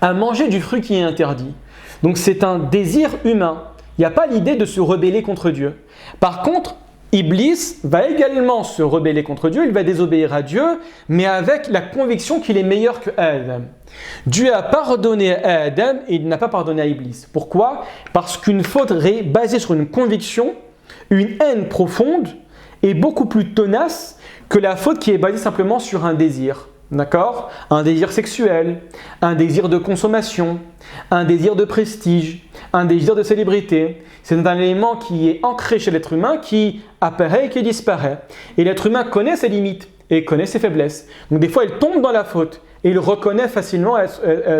a mangé du fruit qui est interdit. Donc c'est un désir humain. Il n'y a pas l'idée de se rebeller contre Dieu. Par contre, Iblis va également se rebeller contre Dieu, il va désobéir à Dieu, mais avec la conviction qu'il est meilleur que Adam. Dieu a pardonné à Adam et il n'a pas pardonné à Iblis. Pourquoi? Parce qu'une faute basée sur une conviction, une haine profonde, est beaucoup plus tenace que la faute qui est basée simplement sur un désir. D'accord? Un désir sexuel, un désir de consommation, un désir de prestige, un désir de célébrité. C'est un élément qui est ancré chez l'être humain, qui apparaît et qui disparaît. Et l'être humain connaît ses limites et connaît ses faiblesses. Donc des fois, il tombe dans la faute et il reconnaît facilement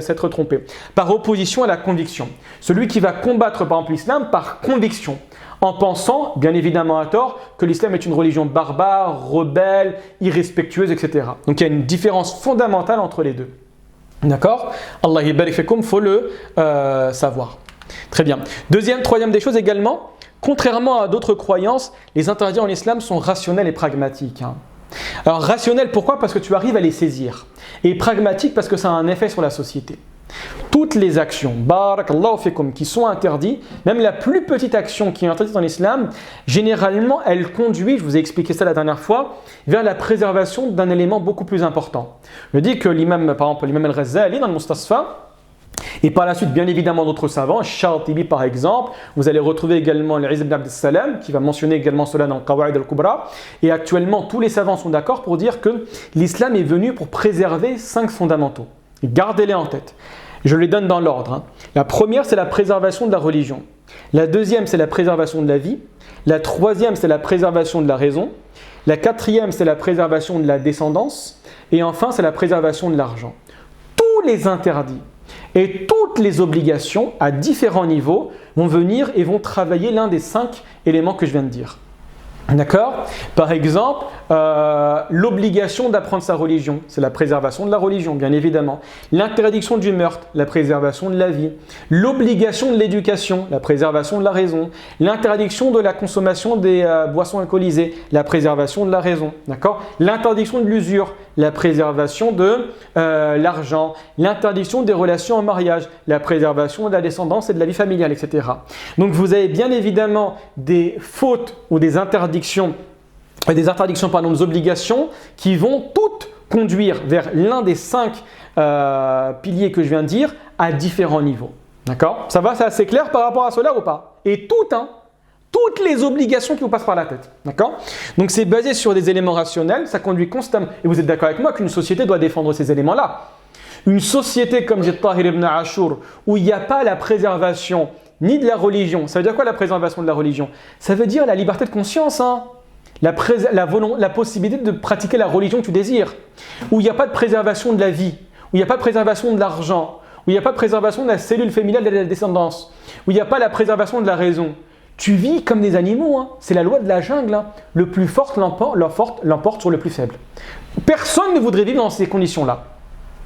s'être trompé. Par opposition à la conviction. Celui qui va combattre par exemple l'islam par conviction, en pensant, bien évidemment à tort, que l'islam est une religion barbare, rebelle, irrespectueuse, etc. Donc il y a une différence fondamentale entre les deux. D'accord? Allah yabarik fikum, il faut le savoir. Très bien. Troisième des choses également, contrairement à d'autres croyances, les interdits en islam sont rationnels et pragmatiques. Hein. Alors rationnel, pourquoi? Parce que tu arrives à les saisir. Et pragmatique, parce que ça a un effet sur la société. Toutes les actions, barakallahu fikum, qui sont interdites, même la plus petite action qui est interdite en islam, généralement, elle conduit, je vous ai expliqué ça la dernière fois, vers la préservation d'un élément beaucoup plus important. Je dis que l'imam, par exemple, l'imam al-Ghazali, dans le Mustasfa, Et par la suite, bien évidemment, d'autres savants, Shatibi par exemple, vous allez retrouver également l'Izz ibn Abd Salam, qui va mentionner également cela dans Qawaid al-Kubra. Et actuellement, tous les savants sont d'accord pour dire que l'islam est venu pour préserver 5 fondamentaux. Gardez-les en tête. Je les donne dans l'ordre. La première, c'est la préservation de la religion. La deuxième, c'est la préservation de la vie. La troisième, c'est la préservation de la raison. La quatrième, c'est la préservation de la descendance. Et enfin, c'est la préservation de l'argent. Tous les interdits et toutes les obligations à différents niveaux vont venir et vont travailler l'un des 5 éléments que je viens de dire. D'accord ? Par exemple, l'obligation d'apprendre sa religion, c'est la préservation de la religion, bien évidemment. L'interdiction du meurtre, la préservation de la vie. L'obligation de l'éducation, la préservation de la raison. L'interdiction de la consommation des boissons alcoolisées, la préservation de la raison. D'accord ? L'interdiction de l'usure, la préservation de l'argent. L'interdiction des relations en mariage, la préservation de la descendance et de la vie familiale, etc. Donc vous avez bien évidemment des fautes ou des interdictions, des obligations qui vont toutes conduire vers l'un des 5 piliers que je viens de dire à différents niveaux. D'accord ? Ça va, c'est assez clair par rapport à cela ou pas ? Et toutes les obligations qui vous passent par la tête. D'accord ? Donc c'est basé sur des éléments rationnels, ça conduit constamment. Et vous êtes d'accord avec moi qu'une société doit défendre ces éléments-là. Une société comme dit Tahir ibn Ashur, où il n'y a pas la préservation ni de la religion. Ça veut dire quoi la préservation de la religion ? Ça veut dire la liberté de conscience, la possibilité de pratiquer la religion que tu désires. Où il n'y a pas de préservation de la vie, où il n'y a pas de préservation de l'argent, où il n'y a pas de préservation de la cellule familiale de la descendance, où il n'y a pas la préservation de la raison. Tu vis comme des animaux, c'est la loi de la jungle. Le plus fort l'emporte sur le plus faible. Personne ne voudrait vivre dans ces conditions-là.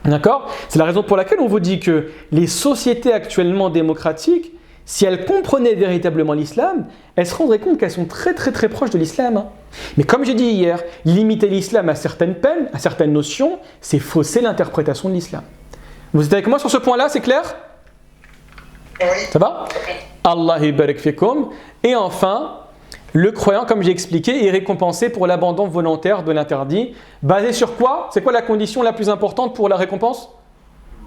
D'accord ? C'est la raison pour laquelle on vous dit que les sociétés actuellement démocratiques, si elles comprenaient véritablement l'islam, elles se rendraient compte qu'elles sont très très très proches de l'islam. Mais comme j'ai dit hier, limiter l'islam à certaines peines, à certaines notions, c'est fausser l'interprétation de l'islam. Vous êtes avec moi sur ce point-là, c'est clair ? Oui. Ça va ? Allah barak fikum. Et enfin, le croyant, comme j'ai expliqué, est récompensé pour l'abandon volontaire de l'interdit. Basé sur quoi ? C'est quoi la condition la plus importante pour la récompense ?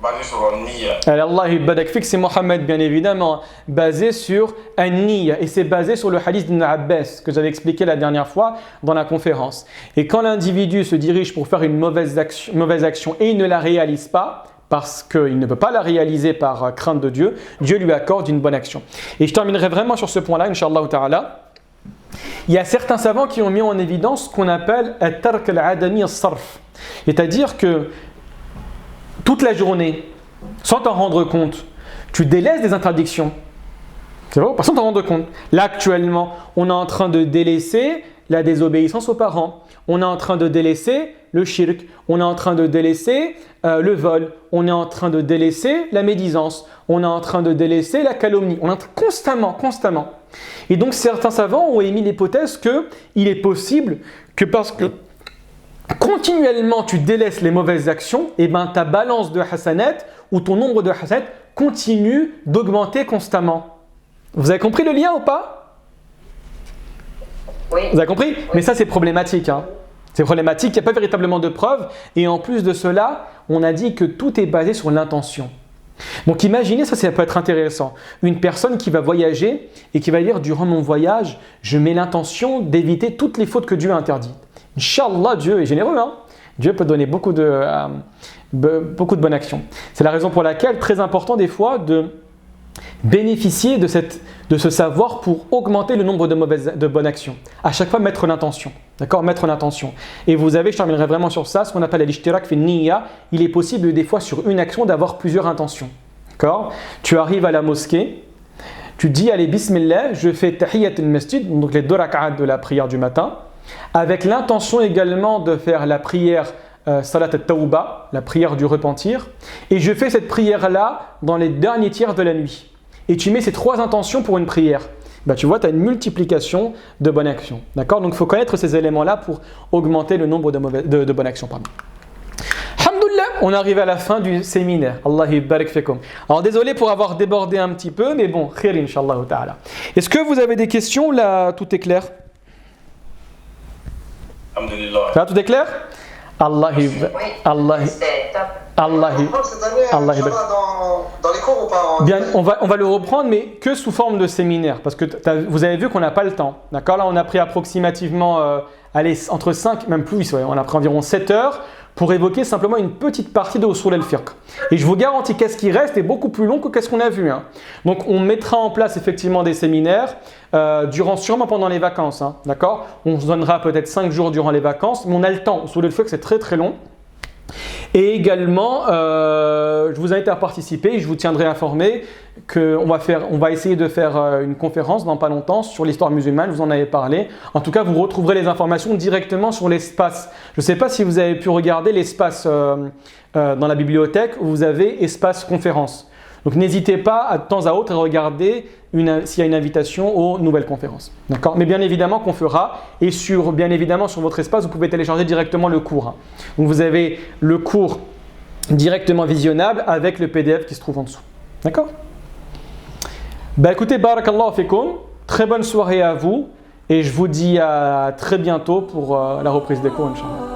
Basé sur un niya. Allah barak fik, c'est Mohammed bien évidemment, basé sur un niya. Et c'est basé sur le hadith d'Ibn Abbas que j'avais expliqué la dernière fois dans la conférence. Et quand l'individu se dirige pour faire une mauvaise action et il ne la réalise pas, parce qu'il ne peut pas la réaliser par crainte de Dieu, Dieu lui accorde une bonne action. Et je terminerai vraiment sur ce point-là, Inch'Allah ta'ala. Il y a certains savants qui ont mis en évidence ce qu'on appelle « at-tark al-adami as-sarf ». C'est-à-dire que toute la journée, sans t'en rendre compte, tu délaisses des interdictions. C'est vrai, sans t'en rendre compte. Là, actuellement, on est en train de délaisser la désobéissance aux parents. On est en train de délaisser le shirk. On est en train de délaisser le vol. On est en train de délaisser la médisance. On est en train de délaisser la calomnie. On est constamment. Et donc, certains savants ont émis l'hypothèse qu'il est possible que parce que continuellement tu délaisses les mauvaises actions, et ta balance de hasanat ou ton nombre de hasanat continue d'augmenter constamment. Vous avez compris le lien ou pas ? Oui. Vous avez compris ? Mais ça c'est problématique. C'est problématique, il n'y a pas véritablement de preuves. Et en plus de cela, on a dit que tout est basé sur l'intention. Donc imaginez, ça peut être intéressant. Une personne qui va voyager et qui va dire durant mon voyage, je mets l'intention d'éviter toutes les fautes que Dieu a interdites. Inch'Allah, Dieu est généreux. Dieu peut donner beaucoup de bonnes actions. C'est la raison pour laquelle, très important des fois, de bénéficier de ce savoir pour augmenter le nombre de bonnes actions. À chaque fois, mettre l'intention. D'accord ? Mettre l'intention. Et vous avez, je terminerai vraiment sur ça, ce qu'on appelle l'ishtirak fi niyya. Il est possible des fois sur une action d'avoir plusieurs intentions. D'accord ? Tu arrives à la mosquée, tu dis, allez, bismillah, je fais tahiyyat al-masjid, donc les 2 rak'at de la prière du matin, avec l'intention également de faire la prière salat al-tawba, la prière du repentir, et je fais cette prière-là dans les derniers tiers de la nuit. Et tu mets ces 3 intentions pour une prière. Tu vois, tu as une multiplication de bonnes actions. D'accord ? Donc il faut connaître ces éléments-là pour augmenter le nombre de bonnes actions. Alhamdoulilah, on arrive à la fin du séminaire. Allah barak fikum. Alors désolé pour avoir débordé un petit peu, mais bon, khir inshallah ta'ala. Est-ce que vous avez des questions ? Là, tout est clair ? Là, tout est clair ? Allah. Oui. Allah. C'est top. Allah. Cette année, Allah. Inch'Allah, dans les cours, ou pas? Bien, on va le reprendre, mais que sous forme de séminaire, parce que vous avez vu qu'on n'a pas le temps. D'accord? Là, on a pris approximativement entre 5, même plus, ouais, on a pris environ 7 heures pour évoquer simplement une petite partie de Usul al-Fiqh. Et je vous garantis qu'est-ce qui reste est beaucoup plus long que qu'est-ce qu'on a vu. Hein. Donc, on mettra en place effectivement des séminaires sûrement pendant les vacances. Hein, d'accord? On se donnera peut-être 5 jours durant les vacances, mais on a le temps. Usul al-Fiqh, c'est très très long. Et également, je vous invite à participer. Je vous tiendrai informé qu'on va essayer de faire une conférence dans pas longtemps sur l'histoire musulmane. Vous en avez parlé. En tout cas, vous retrouverez les informations directement sur l'espace. Je ne sais pas si vous avez pu regarder l'espace dans la bibliothèque où vous avez espace conférence. Donc n'hésitez pas de temps à autre à regarder s'il y a une invitation aux nouvelles conférences. D'accord? Mais bien évidemment qu'on fera, et bien évidemment sur votre espace, vous pouvez télécharger directement le cours. Hein. Donc vous avez le cours directement visionnable avec le PDF qui se trouve en dessous. D'accord? Bah écoutez, barakallahu fikoum, très bonne soirée à vous, et je vous dis à très bientôt pour la reprise des cours, Inch'Allah.